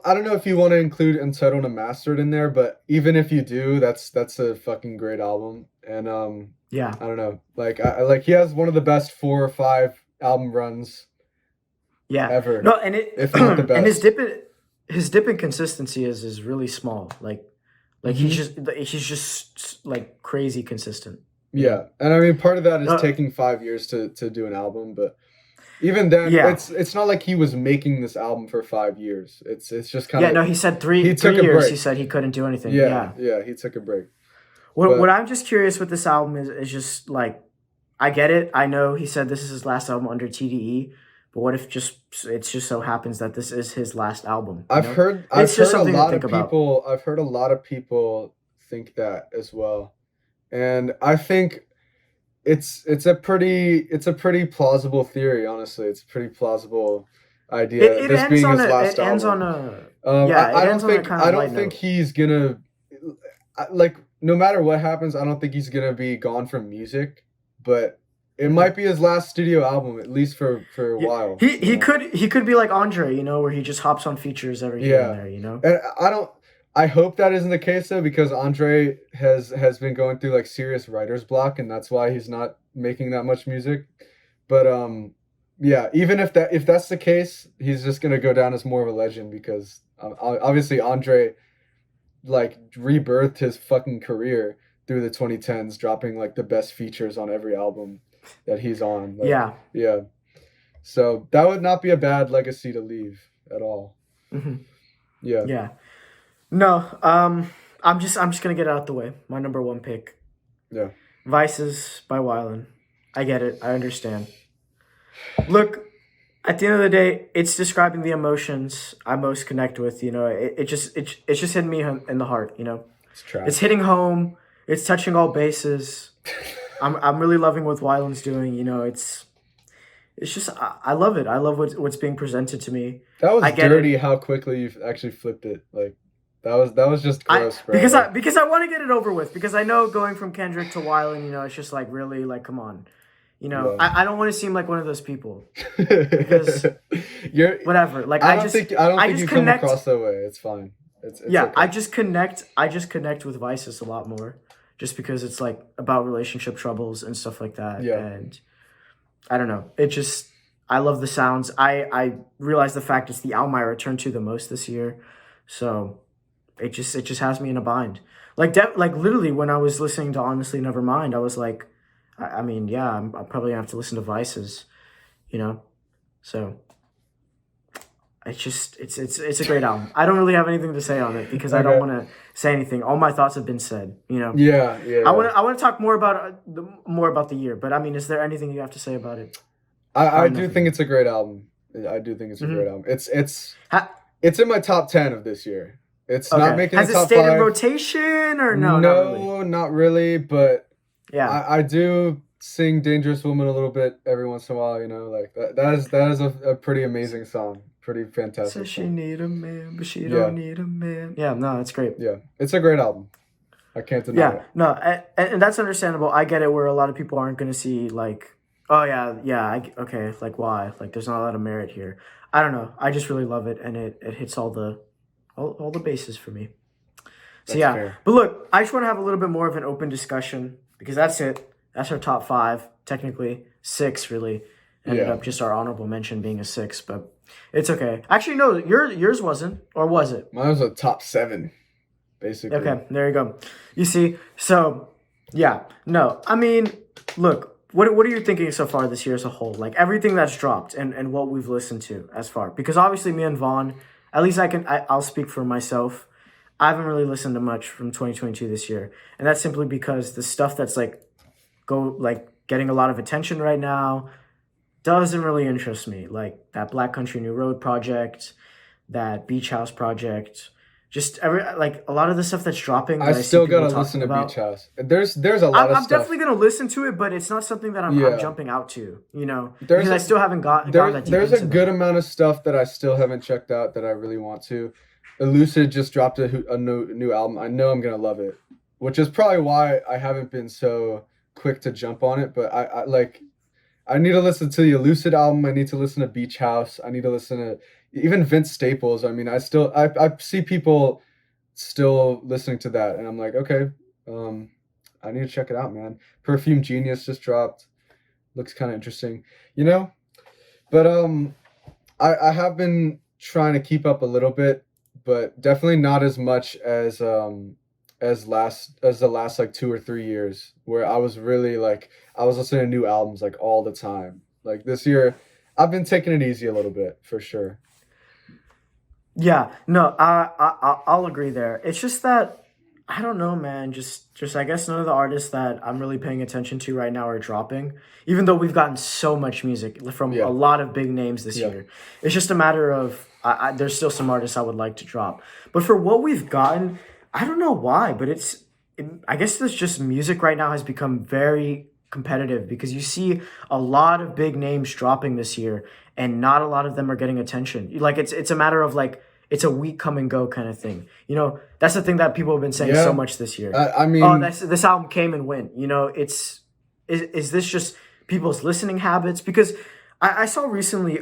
I don't know if you want to include Untitled and Mastered in there, but even if you do, that's a fucking great album. And Yeah. I don't know, like like he has one of the best 4 or 5 album runs Yeah. ever, No, and it if not the and best. his dip in consistency is really small. Like Hmm. he's just like crazy consistent, you know. Yeah, and I mean part of that is No, taking 5 years to do an album, but even then, yeah. it's not like he was making this album for 5 years. It's just kind Yeah, of no, he said he took three a years he break. said he couldn't do anything. Yeah, Yeah. yeah, he took a break. What But I'm just curious with this album is just like I get it. I know he said this is his last album under TDE, but what if just it just so happens that this is his last album, you know? I've It's just heard a something to lot think of about. people I've heard a lot of people think that as well. And I think it's a pretty plausible theory, honestly. It's a pretty plausible idea, It this ends being on his a last album. yeah, it I ends don't on a think kind I of don't light think note. he's gonna like no matter what happens, I don't think he's gonna be gone from music, but it Mhm. might be his last studio album, at least for a Yeah, while, you know? he could be like Andre, you know, where he just hops on features every here and Yeah. there, you know. And I don't I hope that isn't the case though, because Andre has been going through like serious writer's block, and that's why he's not making that much music. But yeah, even if that's the case, he's just gonna go down as more of a legend because obviously Andre like rebirthed his fucking career through the 2010s, dropping like the best features on every album that he's on. Like, Yeah. yeah. So that would not be a bad legacy to leave at all. Hmm. Yeah. Yeah. No, I'm just gonna get it out the way. My number one pick, Yeah. Vices by Wylan. I get it. I understand. Look, at the end of the day, it's describing the emotions I most connect with. You know, it's just hitting me in the heart. You know, It's it's trash. hitting home. It's touching all bases. I'm really loving what Wyland's doing. You know, it's just I love it. I love what's being presented to me. That I was get dirty it. how quickly you actually flipped it. Like that was just gross, bro. Like Because I want to get it over with because I know going from Kendrick to Wyland, you know, it's just like really like come on. You know, yeah. I don't want to seem like one of those people because You're whatever. Like I don't I think just you come connect. across that way. It's fine. It's Yeah, okay. I just connect with Vices a lot more just because it's like about relationship troubles and stuff like that. Yeah. And I don't know. It just I love the sounds. I realize the fact it's the album I returned to the most this year. So it just has me in a bind. Like literally when I was listening to Honestly Nevermind, I was like I mean, yeah, I'm probably gonna have to listen to Vices, you know? So it's just it's a great album. I don't really have anything to say on it because I don't Okay. want to say anything. All my thoughts have been said. You know, Yeah, yeah, yeah. I want to talk more about the year. But I mean, is there anything you have to say about it? I Probably do nothing. think it's a great album. I do think it's a great Hmm. album. Ha- It's in my top 10 of this year. It's not okay, making the has it top stayed in 5. rotation or no? Not really. No, not really, but Yeah. I do sing Dangerous Woman a little bit every once in a while, you know, like that is a pretty amazing song. Pretty Says fantastic she song. need a man, but she Yeah, don't need a man. Yeah, no, that's great. yeah. It's a great album. I can't deny Yeah, it. no, and that's understandable. I get it where a lot of people aren't going to see like, oh yeah, yeah, okay, like why? Like there's not a lot of merit here. I don't know. I just really love it, and it hits all the bases for me. So That's yeah, fair. but look, I just want to have a little bit more of an open discussion because that's it. That's our top five, technically six, really. Ended Yeah, up just our honorable mention being a six, but it's okay. Actually, no, yours wasn't, or was it? mine was a top seven, basically. Okay, there you go. You see, so yeah, no, I mean, look, what are you thinking so far this year as a whole? Like everything that's dropped and what we've listened to as far, because obviously me and Vaughn, at least I'll speak for myself. I haven't really listened to much from 2022 this year, and that's simply because the stuff that's like getting a lot of attention right now doesn't really interest me. Like that Black Country New Road project, that Beach House project, just every like a lot of the stuff that's dropping I that I see still people gotta listen talking to Beach about. House. There's a lot of I'm stuff. definitely gonna listen to it, but it's not something that I'm Yeah, jumping out to, there's because I a still haven't gone that deep there's a into good them. amount of stuff that I still haven't checked out that I really want to. Elucid just dropped a new album. I know I'm gonna love it, which is probably why I haven't been so quick to jump on it. But I like I need to listen to the Elucid album. I need to listen to Beach House. I need to listen to even Vince Staples. I mean, I see people still listening to that, and I'm like, okay, um, I need to check it out, man. Perfume Genius just dropped. Looks kind of interesting, you know. But I have been trying to keep up a little bit, but definitely not as much as the last like 2 or 3 years where I was really like I was listening to new albums like all the time. Like this year, I've been taking it easy a little bit for sure. Yeah, no, I'll agree there. It's just that I don't know, man. Just I guess none of the artists that I'm really paying attention to right now are dropping. Even though we've gotten so much music from a Yeah, lot of big names this yeah. year, it's just a matter of there's still some artists I would like to drop. But for what we've gotten, I don't know why, but I guess this just music right now has become very competitive because you see a lot of big names dropping this year and not a lot of them are getting attention. Like it's a matter of like it's a week come and go kind of thing. That's the thing that people have been saying so Yeah. much this year. I Oh, mean, this album came and went. Is this just people's listening habits? Because I saw recently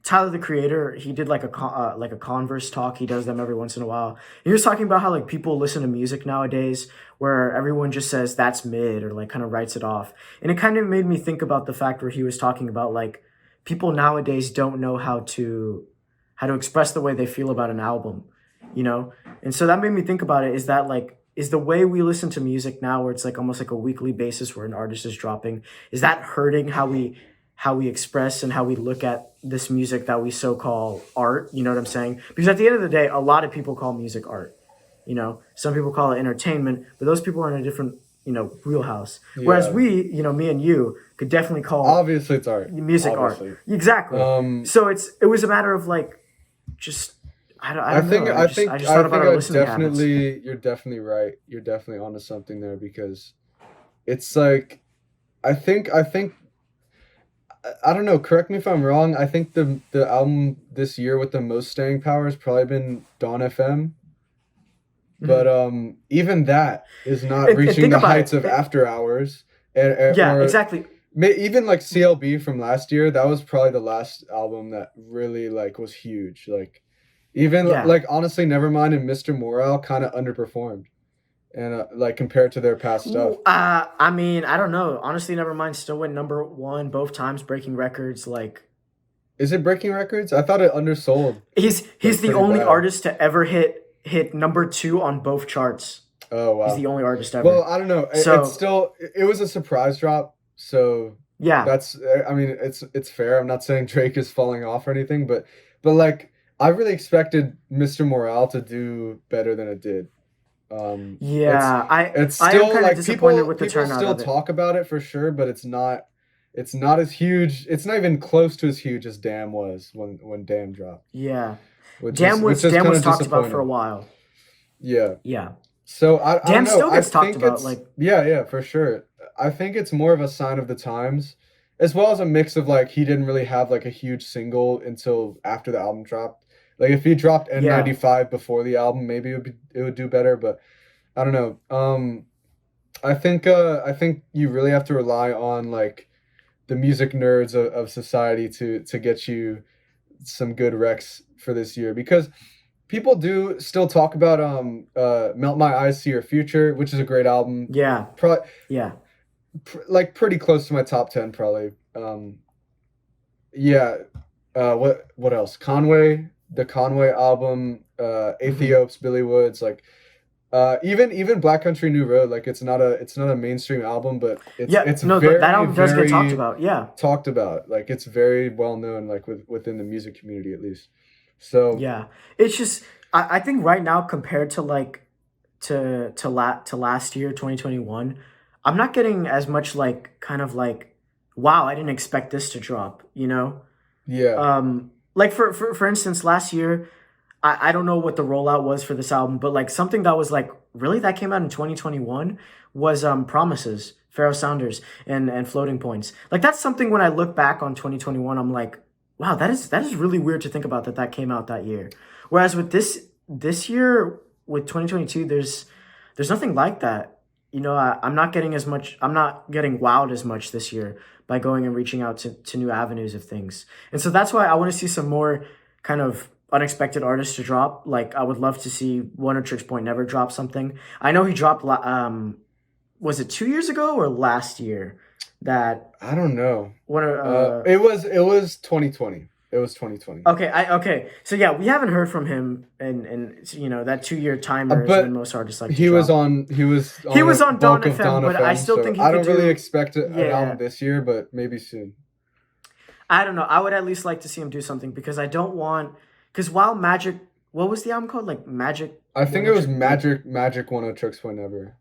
Tyler the Creator, he did like a Converse talk. He does them every once in a while. He was talking about how like people listen to music nowadays where everyone just says that's mid or like kind of writes it off. And it kind of made me think about the fact where he was talking about like people nowadays don't know how to express the way they feel about an album, you know? And so that made me think about it. Is that like is the way we listen to music now where it's like almost like a weekly basis where an artist is dropping, is that hurting how we express and how we look at this music that we so call art? You know what I'm saying? Because at the end of the day, a lot of people call music art. Some people call it entertainment, but those people are in a different, wheelhouse. Whereas yeah. me and you could definitely call Obviously, it's art. music art. Obviously. Exactly. Um, So it was a matter of like just I I don't think know. I think I just I thought about think our I listening habits. definitely you're definitely right. You're definitely onto something there because it's like I think I don't know, correct me if I'm wrong. I think the album this year with the most staying power has probably been Dawn FM, but Hmm. even that is not And reaching think the about heights it. of After Hours Yeah, or exactly. even like CLB from last year. That was probably the last album that really like was huge. Like even Yeah. like honestly, Nevermind and Mr. Morale kind of underperformed and like compared to their past stuff. I mean, I don't know. Honestly, Nevermind still went number one both times, breaking records. Like Is it breaking records? I thought it undersold he's like the pretty only bad. artist to ever hit number two on both charts. Oh He's wow. the only artist Well, ever. I don't know. It's So still it was a surprise drop, so yeah, that's I mean it's fair. I'm not saying Drake is falling off or anything, but like I really expected Mr. Morale to do better than it did. It's yeah. I it's I am still kind of like disappointed with the people turnout still of it. talk about it for sure, but it's not as huge. It's not even close to as huge as Damn was when Damn dropped, Yeah, which is Damn kind was of talked about for a disappointing. while. Yeah. Yeah, So I don't Damn know. still I gets talked think about. it's Like yeah, for sure. I think it's more of a sign of the times, as well as a mix of like he didn't really have like a huge single until after the album dropped. Like if he dropped yeah. N95 before the album, maybe it would do better. But I don't know. I think you really have to rely on like the music nerds of society to get you some good recs for this year because people do still talk about Melt My Eyes to Your Future, which is a great album. Yeah, Pro- yeah. like pretty close to my top 10 probably. Yeah, what else? Conway, the Conway album, Hmm. Aethiopes, Billy Woods, like even Black Country New Road, like it's not a mainstream album, but Yeah, it's no, that very album does get talked very about. Yeah, talked about. Like it's very well known, like within the music community at least. So yeah. It's just I think right now compared to like to last year 2021, I'm not getting as much like kind of like wow, I didn't expect this to drop, you know? yeah, Like for instance, last year I don't know what the rollout was for this album, but like something that was like really that came out in 2021 was Promises, Pharoah Saunders and Floating Points. Like that's something when I look back on 2021, I'm like, wow, that is really weird to think about that that came out that year. Whereas with this year with 2022, there's nothing like that. You know, I'm not getting as much. I'm not getting wowed as much this year by going and reaching out to new avenues of things. And so that's why I want to see some more kind of unexpected artists to drop. Like I would love to see One or Tricks Point Never drop something. I know he dropped. Was it 2 years ago or last year? That I don't know. one. It was 2020. It was 2020. Okay. Okay. So yeah, we haven't heard from him, and you know that 2 year timer is when But most artists like to drop. he was He on a was on Dawn bulk of FM, Dawn but I FM, still so think he I could don't really do. expect an album Yeah, this year, but maybe soon. I don't know. I would at least like to see him do something because I don't want. Because while Magic, what was the album called? Like Magic I One think or it was Trick? Like Magic One of Tricks Whenever.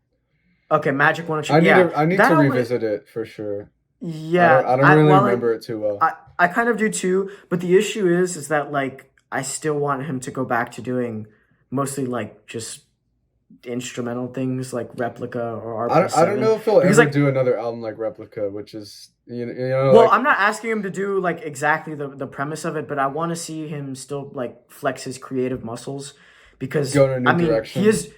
okay, Magic One or Trick. Yeah, I need that to album. revisit it for sure. Yeah, I don't I really while I remember it too well. I kind of do too, but the issue is that like I still want him to go back to doing mostly like just instrumental things like Replica or R plus I don't seven know if he'll because ever like do another album like Replica, which is you know well like I'm not asking him to do like exactly the premise of it, but I want to see him still like flex his creative muscles because go in a I new mean he direction. is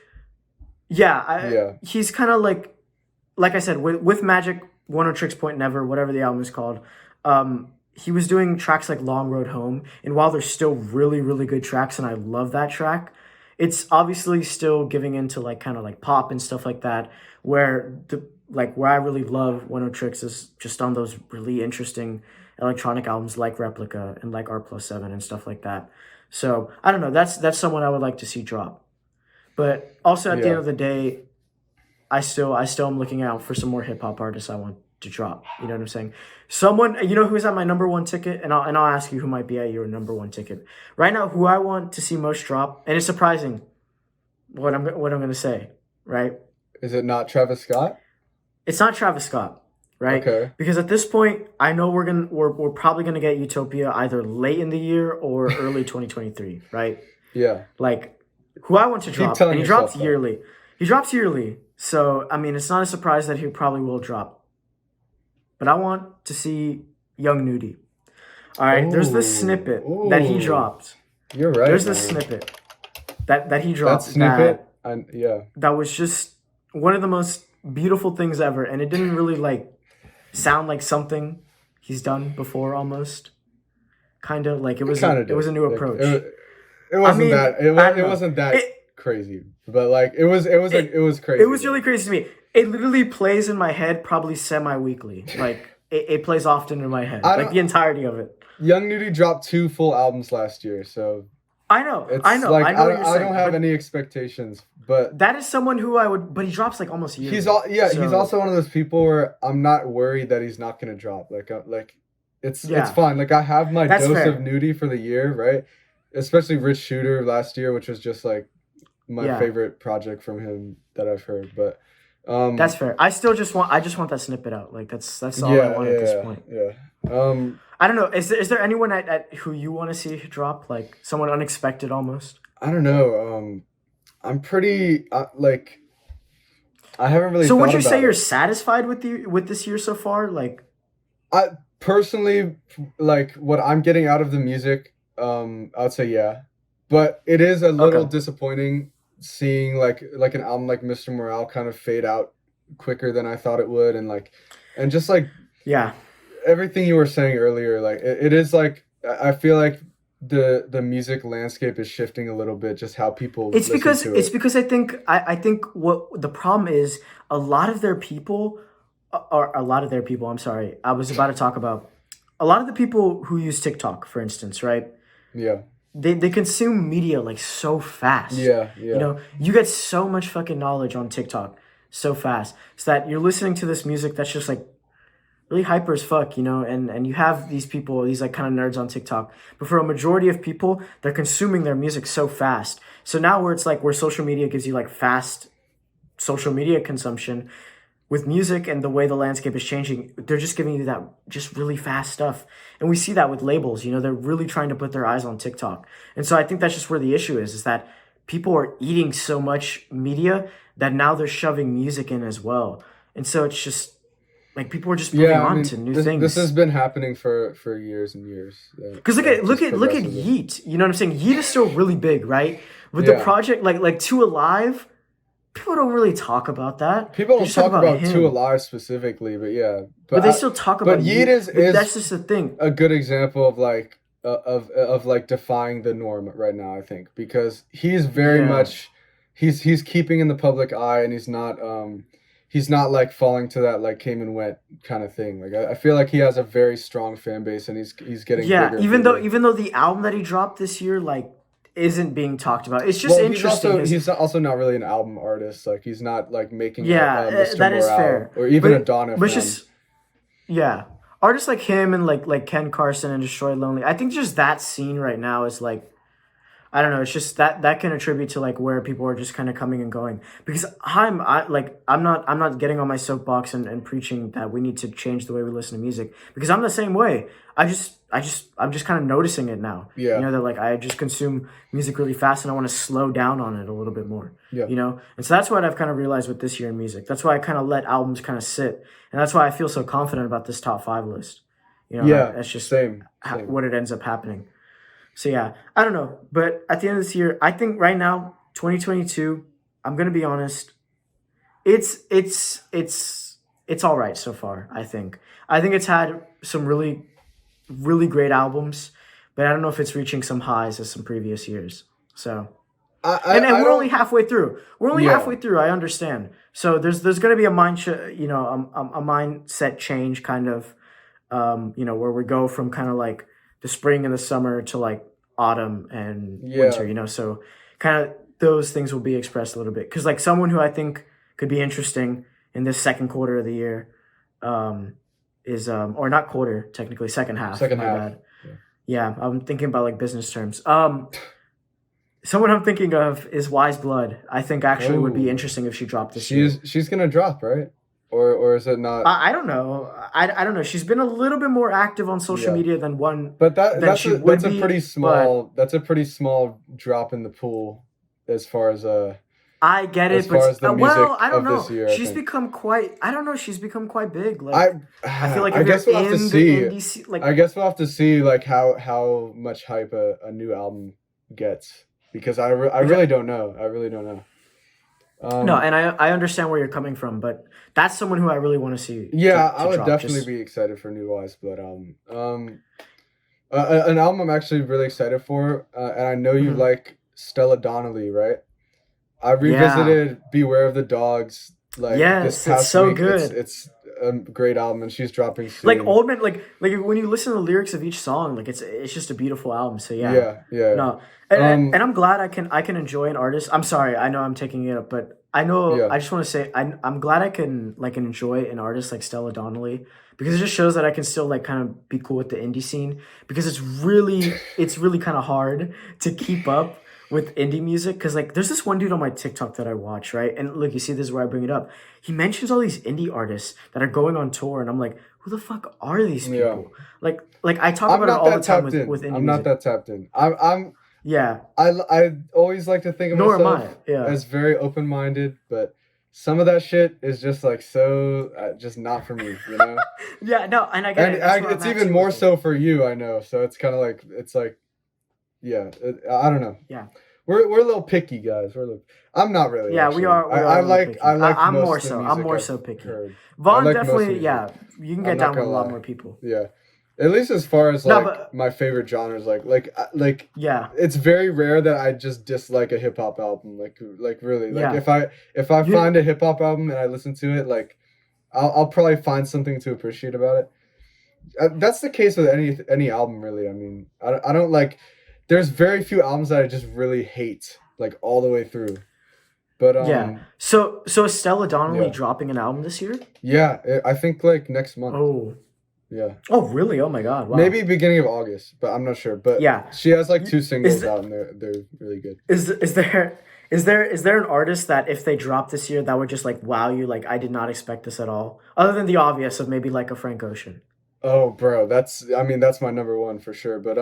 yeah Yeah. he's kind of like I said with Magic One or Tricks Point Never whatever the album is called. He was doing tracks like Long Road Home, and while they're still really good tracks, and I love that track, it's obviously still giving into like kind of like pop and stuff like that. Where the like where I really love One O Tricks is just on those really interesting electronic albums like Replica and like R plus seven and stuff like that. So I don't know. That's someone I would like to see drop. But also at the end Yeah. of the day, I still am looking out for some more hip hop artists I want to drop. You know what I'm saying? Someone you know who's at my number one ticket, and I'll ask you who might be at your number one ticket right now. Who I want to see most drop, and it's surprising what I'm gonna say. Right? Is it not Travis Scott? It's not Travis Scott. Right? Okay. Because at this point, I know we're probably gonna get Utopia either late in the year or early 2023. Right? Yeah. Like who I want to Keep drop, and telling he drops yourself that. yearly. He drops yearly, so I mean, it's not a surprise that he probably will drop. But I want to see Young Nudie. All right, there's this Oh, snippet that he oh, dropped. you're right, There's this man. snippet that he That dropped snippet, and yeah, that was just one of the most beautiful things ever, and it didn't really like sound like something he's done before. Almost, kind of like it kind of it was did. a new Like approach. it I wasn't mean, that I don't it know. wasn't that It crazy, but like it it was it crazy was really though. crazy to me. It literally plays in my head probably semi-weekly. Like it plays often in my head. I Like don't. the entirety of it. Young Nudie dropped two full albums last year, so I it's know, like I know what you're I don't saying, have but any expectations. But that is someone who I would, but he drops like almost he's yearly. all yeah, he's So also one of those people where I'm not worried that he's not gonna drop. Like it's yeah, fine. Like I have my that's dose of fair. Nudie for the year, right? Especially Rich Shooter last year, which was just like my Yeah, favorite project from him that I've heard. But that's um fair. I just want that snippet out. Like that's all I yeah, want at this yeah, point. yeah. Um I don't know. Is there anyone at who you want to see drop? Like someone unexpected almost. I don't know. I'm pretty like I haven't really So would thought you say about you're it. satisfied with the with this year so far? Like I personally like what I'm getting out of the music. I'd say yeah, but it is a little okay, disappointing seeing like an album like Mr. Morale kind of fade out quicker than I thought it would, and and just like Yeah. everything you were saying earlier, like it is like I feel like the music landscape is shifting a little bit, just how people listen to It's it. because I think what the problem is, a lot of their people, or a lot of their people, I'm sorry, I was about to talk about a lot of the people who use TikTok, for instance, right? Yeah, They consume media like so fast. yeah, You yeah, know, you get so much fucking knowledge on TikTok so fast. So that you're listening to this music that's just like really hyper as fuck, you know, and you have these people, these like kind of nerds on TikTok. But for a majority of people, they're consuming their music so fast. So now where it's like where social media gives you like fast social media consumption, with music and the way the landscape is changing, they're just giving you that just really fast stuff. And we see that with labels, you know, they're really trying to put their eyes on TikTok. And so I think that's just where the issue is that people are eating so much media that now they're shoving music in as well. And so it's just like people are just moving yeah. I on mean, to new this has things. been happening for years and years. Because Just look at progressively. Yeet. You know what I'm saying? Yeet is still really big, right? With the Yeah, project like Two Alive, people don't really talk about that. people They don't just talk talk about about Two him. Alive specifically, but yeah, But they still talk but about Yeet Yeet. But is that's just the thing. a good example of like of like defying the norm right now, I think, because he's very Yeah. much he's keeping in the public eye, and he's not like falling to that like came and went kind of thing. Like I feel like he has a very strong fan base, and he's getting Yeah, bigger and bigger. even though the album that he dropped this year like isn't being talked about. It's just Well, interesting because he's also not really an album artist. Like he's not like making yeah, a Mr. that is Morale fair. or even a Donna But it's fan. just yeah. Artists like him and like Ken Carson and Destroy Lonely. I think just that scene right now is like I don't know. It's just that can attribute to like where people are just kind of coming and going. Because I'm not getting on my soapbox and preaching that we need to change the way we listen to music. Because I'm the same way. I'm just kind of noticing it now. You Yeah, know that like I just consume music really fast and I want to slow down on it a little bit more. yeah, You know, and so that's what I've kind of realized with this year in music. That's why I kind of let albums kind of sit, and that's why I feel so confident about this top five list. You know, yeah. that's just Same, same. what it ends up happening. So yeah, I don't know, but at the end of this year, I think right now, 2022, I'm gonna be honest, it's all right so far. I think it's had some really great albums, but I don't know if it's reaching some highs as some previous years. So and I we're only don't. halfway through. We're only Yeah, halfway through. I understand. So there's gonna be a you know, a mindset change kind of you know, where we go from kind of like the spring and the summer to like autumn and winter, yeah. you know. So kind of those things will be expressed a little bit because like someone who I think could be interesting in this second quarter of the year um, is or not quarter technically second half. Second My half. bad. Yeah. Yeah, I'm thinking about like business terms. Someone I'm thinking of is Wise Blood. I think actually would be Oh, interesting if she dropped this year. she's gonna drop, right? Or is it not? I don't know. I don't know. She's been a little bit more active on social Yeah. media But than she would that's a be, pretty but small drop in the pool I get as it. But far as the well, music I don't of know. this year, I She's think. become quite. I don't know. She's become quite big. I Like I feel like I if you're guess we'll have to in the see. indie, I like guess we'll have to see like how much hype a new album gets, because I because really don't know. I really don't know. no, Um and I understand where you're coming from, but that's someone who I really want to see yeah, I to would drop. definitely Just be excited for New Wise, but an album I'm actually really excited for, and I know you mhm. like Stella Donnelly, right? I Yeah, revisited Beware of the Dogs like this yes, it's past so week. good. It's a great album, and she's dropping Like soon. Old Man, like when you listen to the lyrics of each song, like it's just a beautiful album. So yeah, Yeah, yeah. no, and Um, I'm glad I can enjoy an artist. I'm sorry, I know I'm taking it up, but I know yeah. I just want to say I'm glad I can like enjoy an artist like Stella Donnelly because it just shows that I can still like kind of be cool with the indie scene because it's really kind of hard to keep up with indie music because like there's this one dude on my TikTok that I watch, right? And look, you see this is where I bring it up. He mentions all these indie artists that are going on tour and I'm like, who the fuck are these Yeah. people? Like I talk I'm about it not all the that time tapped in. with indie I'm not music. that tapped in. Yeah, I always like to think of nor am I. myself Yeah. as very open-minded, but some of that shit is just like so just not for me, you know? Yeah, no, and I get it. That's where I'm It's at even too more with it. so for you, I know. So it's kind of like it's like yeah, I don't know. Yeah. we're a little picky guys. I'm not really Yeah, we actually. are. We are I a little like I picky. like I'm more most of the so. I'm music more I've so picky. heard. I Vaughn like most definitely. music. Yeah, you can I'm get not down with gonna a lot more lie. people. Yeah, at least as far as No, like but my favorite genres, like yeah, it's very rare that I just dislike a hip hop album. Like really, like yeah. if I You find a hip hop album and I listen to it, like I'll probably find something to appreciate about it. That's the case with any album, really. I mean, I don't like. There's very few albums that I just really hate, like all the way through. But yeah. So is Stella Donnelly yeah, dropping an album this year? yeah. I think like next month. Oh. Yeah, Oh, really? Oh my God! Wow. maybe beginning of August, but I'm not sure. But Yeah. she has like Y- two Is singles th- out, and they're really good. is there an artist that if they drop this year that would just like wow you? Like I did not expect this at all. Other than the obvious of maybe like a Frank Ocean. Oh, bro, I mean that's my number one for sure. But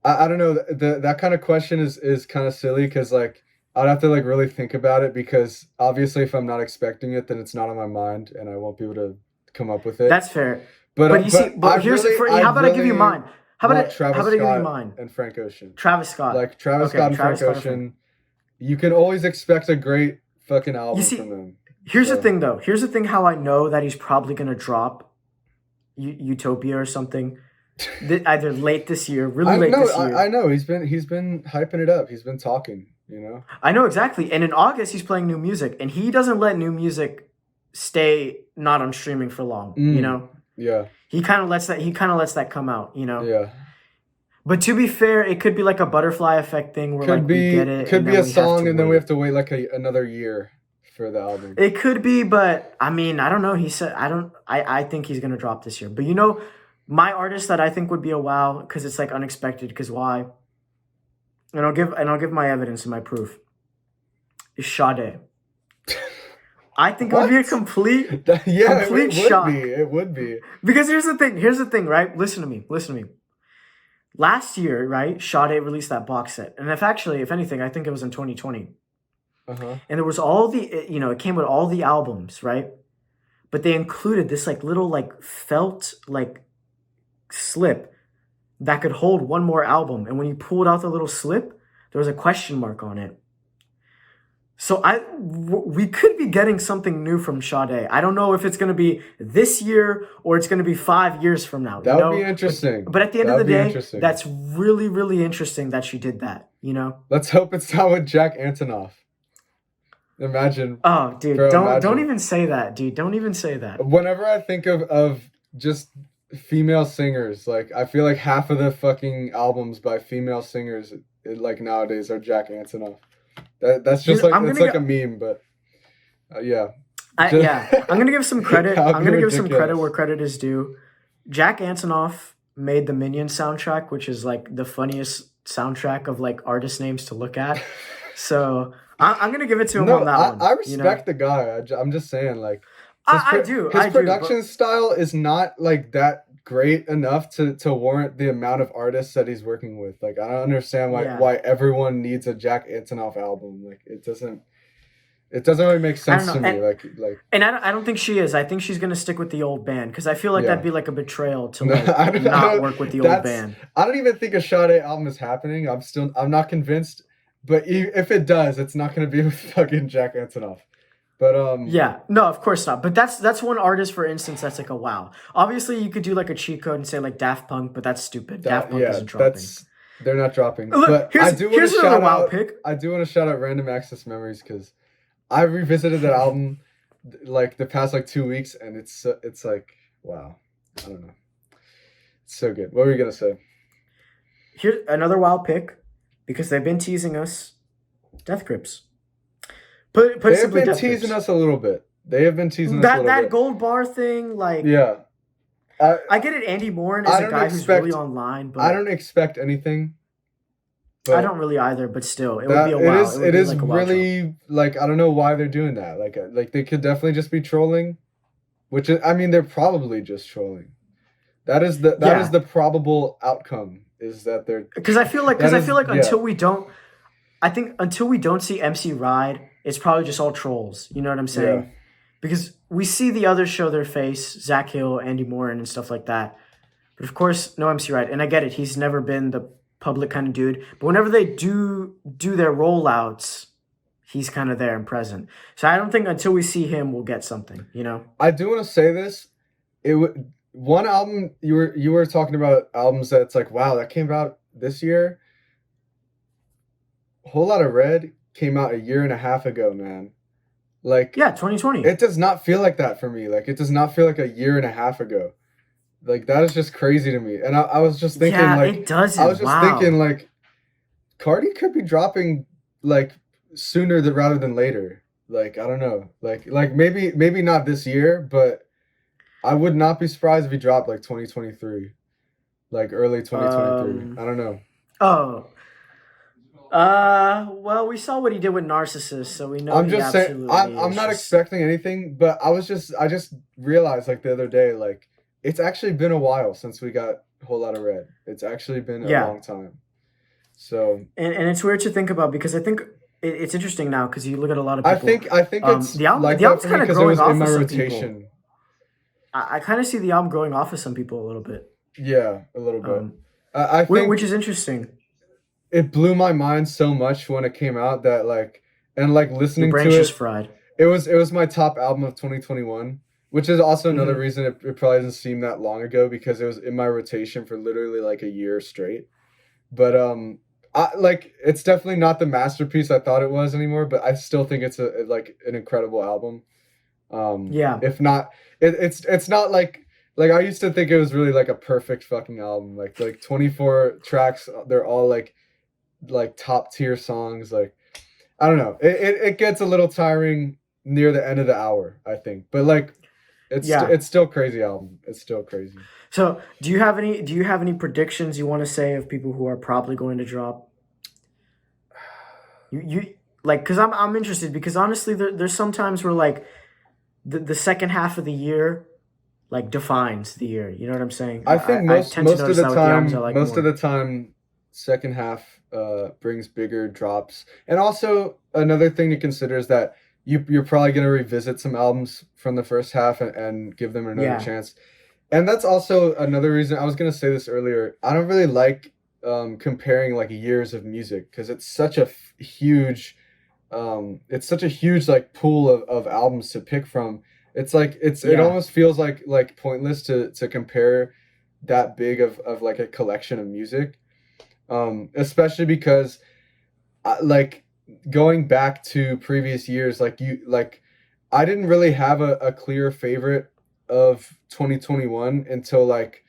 I don't know. That kind of question is kind of silly because like I'd have to like really think about it because obviously if I'm not expecting it, then it's not on my mind and I won't be able to come up with it. That's fair. But But you see, but how about I give you mine? How about want how Travis about I give you Scott mine? and Frank Ocean. Travis Scott. Like Travis Okay, Scott and Travis Frank Scott. Ocean, you can always expect a great fucking album See, from them. Here's the So thing, though. Here's the thing. How I know that he's probably gonna drop Utopia or something, either late this year, really I late know, this year. I know. He's been hyping it up. He's been talking. You know. I know exactly. And in August, he's playing new music, and he doesn't let new music stay not on streaming for long. You Mm, know, yeah, he kind of lets that. He kind of lets that come out. You know. yeah. But to be fair, it could be like a butterfly effect thing where like we get it, Could and be then a we have song, to and then we wait. have to wait like another year for the album. It could be, but I mean, I don't know. He said I don't. I think he's gonna drop this year. But you know, my artist that I think would be a wow because it's like unexpected. Because why? And I'll give my evidence and my proof. Is Sade. I think it would be a What? complete Yeah, complete it would shock. be. It would be. Because here's the thing. Here's the thing, right? Listen to me. Listen to me. Last year, right? Sade released that box set, and if anything, I think it was in 2020. Uh huh. And there was all it came with all the albums, right? But they included this like little like felt like slip that could hold one more album. And when you pulled out the little slip, there was a question mark on it. So we could be getting something new from Sade. I don't know if it's going to be this year or it's going to be 5 years from now. That would be interesting. But at the end That of the would be day, interesting. that's really, really interesting that she did that, you know? Let's hope it's not with Jack Antonoff. Imagine, Oh, dude, bro. don't Imagine. even say that, dude. Don't even say that. Whenever I think of just female singers, like I feel like half of the fucking albums by female singers, like nowadays, are Jack Antonoff. That's just Dude, like I'm it's gonna like a meme, but yeah. Yeah, I'm gonna give some credit. That would I'm be gonna give some credit ridiculous. where credit is due. Jack Antonoff made the Minions soundtrack, which is like the funniest soundtrack of like artist names to look at. So I'm gonna give it to him No, on that one. I You know, respect the guy. I'm just saying, like, I do, his I do. production style is not like that great enough to warrant the amount of artists that he's working with. Like, I don't understand Yeah. why everyone needs a Jack Antonoff album. Like, it doesn't really make I sense don't to know, me. Like and I don't think she is. I think she's gonna stick with the old band because I feel like Yeah. that'd be like a betrayal to No, like I don't- not work with the old that's- band. I don't even think a Sade album is happening. I'm not convinced. But if it does, it's not gonna be with fucking Jack Antonoff. But Yeah, no, of course not. But that's one artist, for instance, that's like a wow. Obviously, you could do like a cheat code and say like Daft Punk, but that's stupid. Daft Punk isn't dropping. they're not dropping. Look, But here's, I do want here's to another shout wow out. pick. I do want to shout out Random Access Memories because I revisited that album like the past like 2 weeks, and it's like wow. I don't know. It's so good. What were you gonna say? Here's another wow pick because they've been teasing us. Death Grips. Put They have simply been Death teasing Grips. us a little bit. They have been teasing us a That little bit. gold bar thing, like Yeah. I get it. Andy Morin I is a don't guy who's expect- really online, but I don't expect anything. I don't really either. But still, it would That be a wow. it be is like a wow drop. really like I don't know why they're doing that. Like they could definitely just be trolling, which is, I mean they're probably just trolling. That is Yeah. the probable outcome is that they're Because I feel like That is- yeah. until we don't, I think until we don't see MC Ride, it's probably just all trolls. You know what I'm saying? Yeah. Because we see the others show their face, Zach Hill, Andy Morin, and stuff like that. But of course, no MC Ride, and I get it. He's never been the public kind of dude. But whenever they do their rollouts, he's kind of there and present. So I don't think until we see him, we'll get something. You know? I do want to say this. One album you were talking about albums that's like, wow, that came out this year. Whole Lot of Red came out a year and a half ago, man. Like, Yeah, 2020. it does not feel like that for me. Like, it does not feel like a year and a half ago. Like, that is just crazy to me. And I was just thinking, Yeah, like, it I was doesn't. just thinking, Wow. like, Cardi could be dropping like sooner rather than later. Like, I don't know. Like maybe not this year, but I would not be surprised if he dropped like 2023, like early 2023. Um. I don't know. Oh. Well, we saw what he did with Narcissist, so we know I'm he just saying absolutely I'm is not just. expecting anything, but I just realized like the other day, like it's actually been a while since we got Whole Lot of Red. It's actually been a Yeah, long time. So and it's weird to think about because I think it's interesting now because you look at a lot of people. I think it's like The that album's for me kind of because it growing was in off my of some people. rotation. I kind of see the album growing off of some people a little bit, Yeah, a little bit. um, I think which is interesting. it blew my mind so much when it came out that like and like Your listening to brain's just it, fried. it was my top album of 2021, which is also another Hmm. reason it probably doesn't seem that long ago because it was in my rotation for literally like a year straight. But I like it's definitely not the masterpiece I thought it was anymore, but I still think it's like an incredible album. Yeah, If not, it's not like I used to think it was really like a perfect fucking album. Like 24 tracks, they're all like top tier songs. Like I don't know, it gets a little tiring near the end of the hour, I think. But like yeah. it's still crazy album. It's still crazy. So, do you have any predictions you want to say of people who are probably going to drop? You like because I'm interested because honestly, there's some times where like the second half of the year like defines the year. You know what I'm saying? I think I tend to notice that with the albums I like most of more. the time second half brings bigger drops. And also another thing to consider is that you're probably going to revisit some albums from the first half and give them another Yeah, chance. And that's also another reason I was going to say this earlier. I don't really like comparing like years of music because huge it's such a huge like pool of albums to pick from. It's like it yeah, almost feels like pointless to compare that big of like a collection of music, especially because like going back to previous years, like I didn't really have a clear favorite of 2021 until like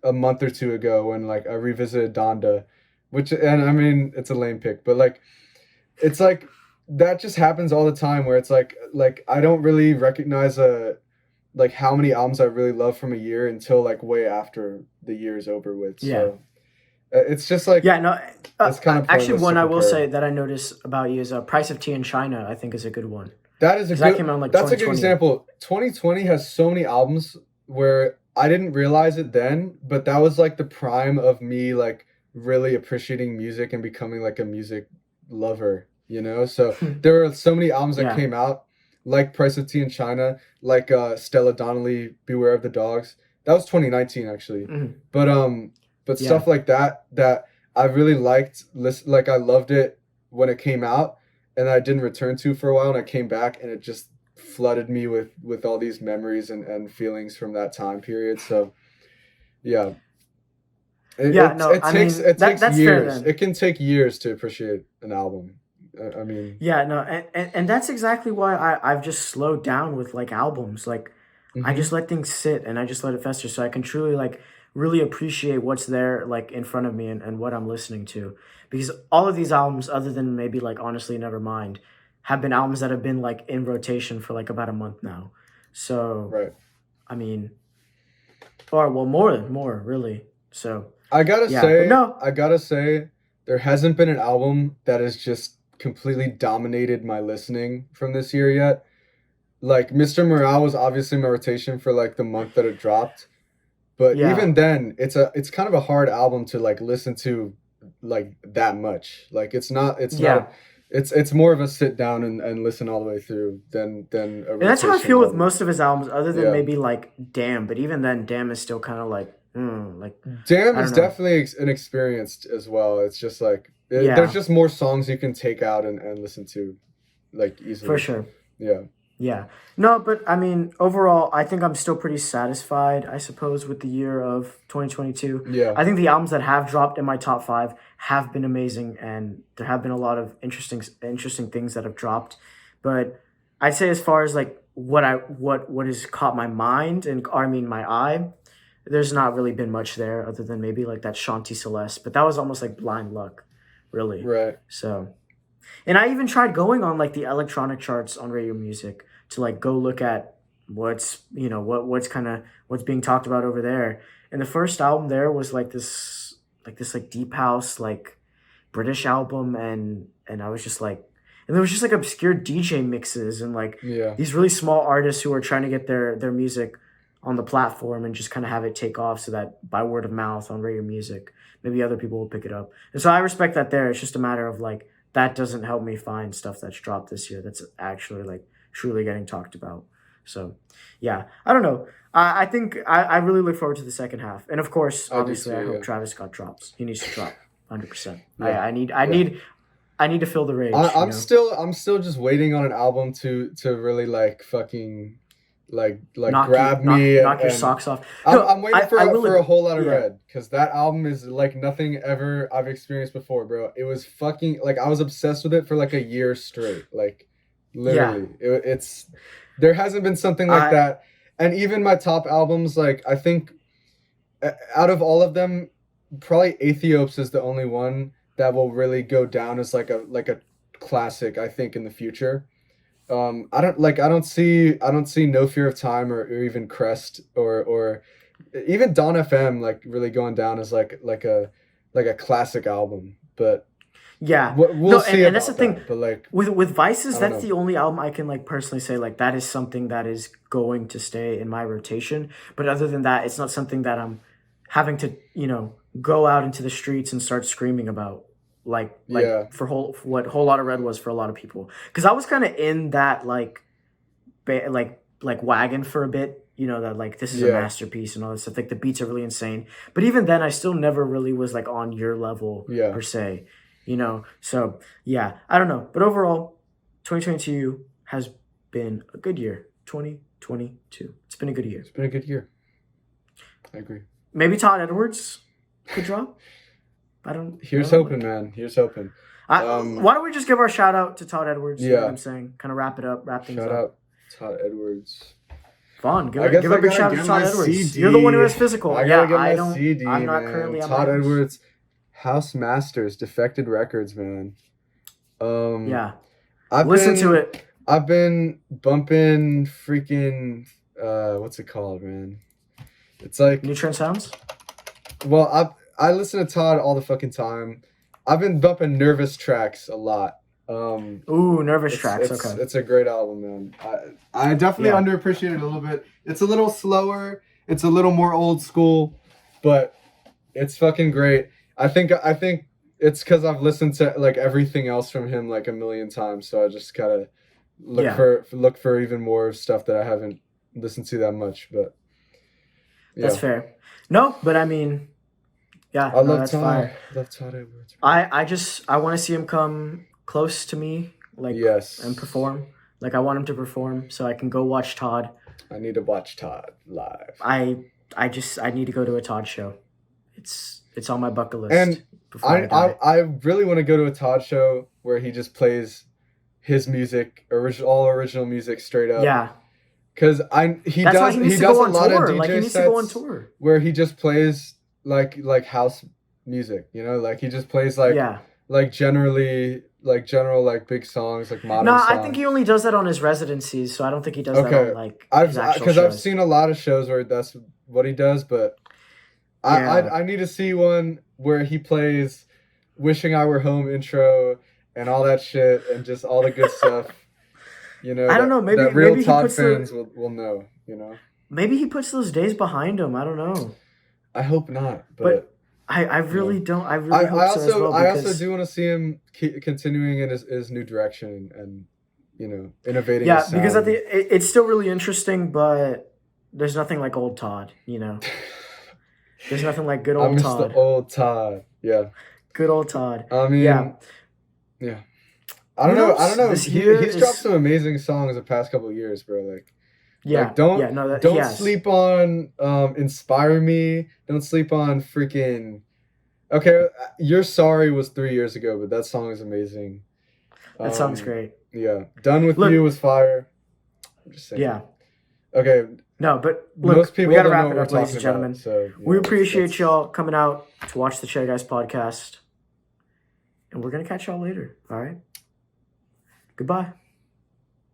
a month or two ago when like I revisited Donda, which and I mean it's a lame pick, but like it's like that just happens all the time where it's like I don't really recognize like how many albums I really love from a year until like way after the year is over with. yeah, So it's just like yeah. No, it's kind of actually, pointless to one I will say compare. that I notice about you is "Price of Tea in China." I think is a good one That is a because that good came out in like that's a good 2020. example. 2020 has so many albums where I didn't realize it then, but that was like the prime of me like really appreciating music and becoming like a music lover, you know? So there are so many albums that Yeah. came out like Price of Tea in China, like Stella Donnelly, Beware of the Dogs. That was 2019 actually. Mhm. But Yeah. stuff like that I really liked listen like I loved it when it came out and I didn't return to for a while and I came back and it just flooded me with all these memories and feelings from that time period. So yeah, Yeah, no, I mean it that takes that's fair years. then. It can take years to appreciate an album. I mean, Yeah, no, and that's exactly why I've just slowed down with like albums. Like I hmm just let things sit and I just let it fester so I can truly like really appreciate what's there like in front of me and what I'm listening to. Because all of these albums, other than maybe like honestly Nevermind, have been albums that have been like in rotation for like about a month now. So right. I mean, or well more really. So yeah, but no, I gotta say, there hasn't been an album that has just completely dominated my listening from this year yet. Like Mr. Morale was obviously my rotation for like the month that it dropped. But yeah. even then, it's kind of a hard album to like listen to like that much. Like it's not Yeah. it's more of a sit down and listen all the way through than a And that's how I rotation feel with album. most of his albums, other than Yeah. maybe like Damn. But even then, Damn is still kind of like like Damn I is don't know. definitely an experience as well. It's just like there's Yeah, just more songs you can take out and listen to like for easily. sure. Yeah. Yeah. No, but I mean, overall, I think I'm still pretty satisfied, I suppose, with the year of 2022. Yeah. I think the albums that have dropped in my top five have been amazing, and there have been a lot of interesting things that have dropped. But I'd say as far as like what has caught my mind and or I mean my eye, there's not really been much there other than maybe like that Shanti Celeste, but that was almost like blind luck, really. Right. So and I even tried going on like the electronic charts on radio music to like go look at what's what's kind of what's being talked about over there. And the first album there was like deep house like British album, and I was just like, and there was just like obscure DJ mixes and like Yeah. these really small artists who are trying to get their music on the platform and just kind of have it take off so that by word of mouth on radio music maybe other people will pick it up. And so I respect that there. It's just a matter of like that doesn't help me find stuff that's dropped this year that's actually like truly getting talked about. So yeah, I don't know. I think I really look forward to the second half. And of course, I do obviously I too, hope yeah. Travis Scott drops. He needs to drop 100%. Yeah. I Yeah. need I need to feel the rage, you know. I'm still just waiting on an album to really like fucking like Knock you grab me knock your and socks off. No, I'm waiting I will for a whole lot of yeah. red because that album is like nothing ever I've experienced before, bro. It was fucking like I was obsessed with it for like a year straight, like Yeah. literally. It's there hasn't been something like I that, and even my top albums, like I think out of all of them, probably Aethiopes is the only one that will really go down as like a classic. I think in the future. I don't see No Fear of Time or even Crest or even Dawn FM like really going down as like a classic album. But yeah. we'll No, see and that's the about thing. that. But like With I Vices, don't that's know. the only album I can like personally say like that is something that is going to stay in my rotation. But other than that, it's not something that I'm having to, go out into the streets and start screaming about like Yeah, for what Whole Lot of Red was for a lot of people. Cuz I was kind of in that like wagon for a bit, that like this is a yeah, masterpiece and all this stuff. Like the beats are really insane. But even then I still never really was like on your level yeah. per se, So, yeah, I don't know. But overall, 2022 has been a good year. 2022. It's been a good year. It's been a good year. I agree. Maybe Todd Edwards could drop. I Here's don't know. hoping, man. Here's hoping. Why don't we just give our shout out to Todd Edwards? You know what Yeah. I'm saying? Kind of wrap things Shout up. out Todd Edwards. Vaughn, I guess give I a big gotta shout out get to my Todd Edwards. CD. You're the one who has physical. I Yeah, gotta get I my don't. CD, I'm not man. currently on Todd my items. Edwards, House Masters, Defected Records, man. Yeah, I've listen to been it. I've been bumping freaking what's it called, man? It's like Nutrient Sounds. well, I listen to Todd all the fucking time. I've been bumping Nervous Tracks a lot. Ooh, Nervous Tracks. Okay. It's a great album, man. I definitely Yeah. underappreciate it a little bit. It's a little slower. It's a little more old school, but it's fucking great. I think it's because I've listened to like everything else from him like a million times, so I just gotta Yeah. look for even more stuff that I haven't listened to that much. But That's yeah, fair. No, but I mean, yeah, I no, love that's Todd. fire. Love Todd Edwards. I want to see him come close to me, like, Yes, and perform. Like, I want him to perform so I can go watch Todd. I need to watch Todd live. I need to go to a Todd show. It's on my bucket list And before I die. I really want to go to a Todd show where he just plays his music, all original music straight up. Yeah, Because that's why he needs to does go a on lot tour. of DJ Like, he needs to sets go on tour. where he just plays like house music, like he just plays like Yeah. generally like general like big songs like modern No, songs. I think he only does that on his residencies, so I don't think he does that Okay. on like his actual I've shows. seen a lot of shows where that's what he does, but Yeah. I need to see one where he plays "Wishing I Were Home" intro and all that shit and just all the good stuff. I don't know, maybe- that real maybe he Todd puts the- fans will know. Maybe he puts those days behind him. I don't know. I hope not, But but I really don't. I I, really hope I so as also well. I also Because, do want to see him continuing in his new direction and innovating. yeah, his because sound. it's still really interesting, but there's nothing like old Todd. There's nothing like good I old miss the Todd. old Todd. Yeah. Good old Todd. I Yeah. mean, yeah. I Who don't know. I don't knows? know. This year He's dropped is some amazing songs the past couple of years, bro. Like yeah, yeah, no, that he don't has. sleep on Inspire Me. Don't sleep on freaking Okay, You're Sorry was 3 years ago, but that song is amazing. That song's Um great. yeah. Done With You Look, was fire. I'm just saying. yeah. Okay, No, but look, most we people gotta don't know wrap what it we're up, ladies talking and about, gentlemen. so We let's appreciate y'all coming out to watch the Che Guys podcast. And we're gonna catch y'all later. All right. Goodbye.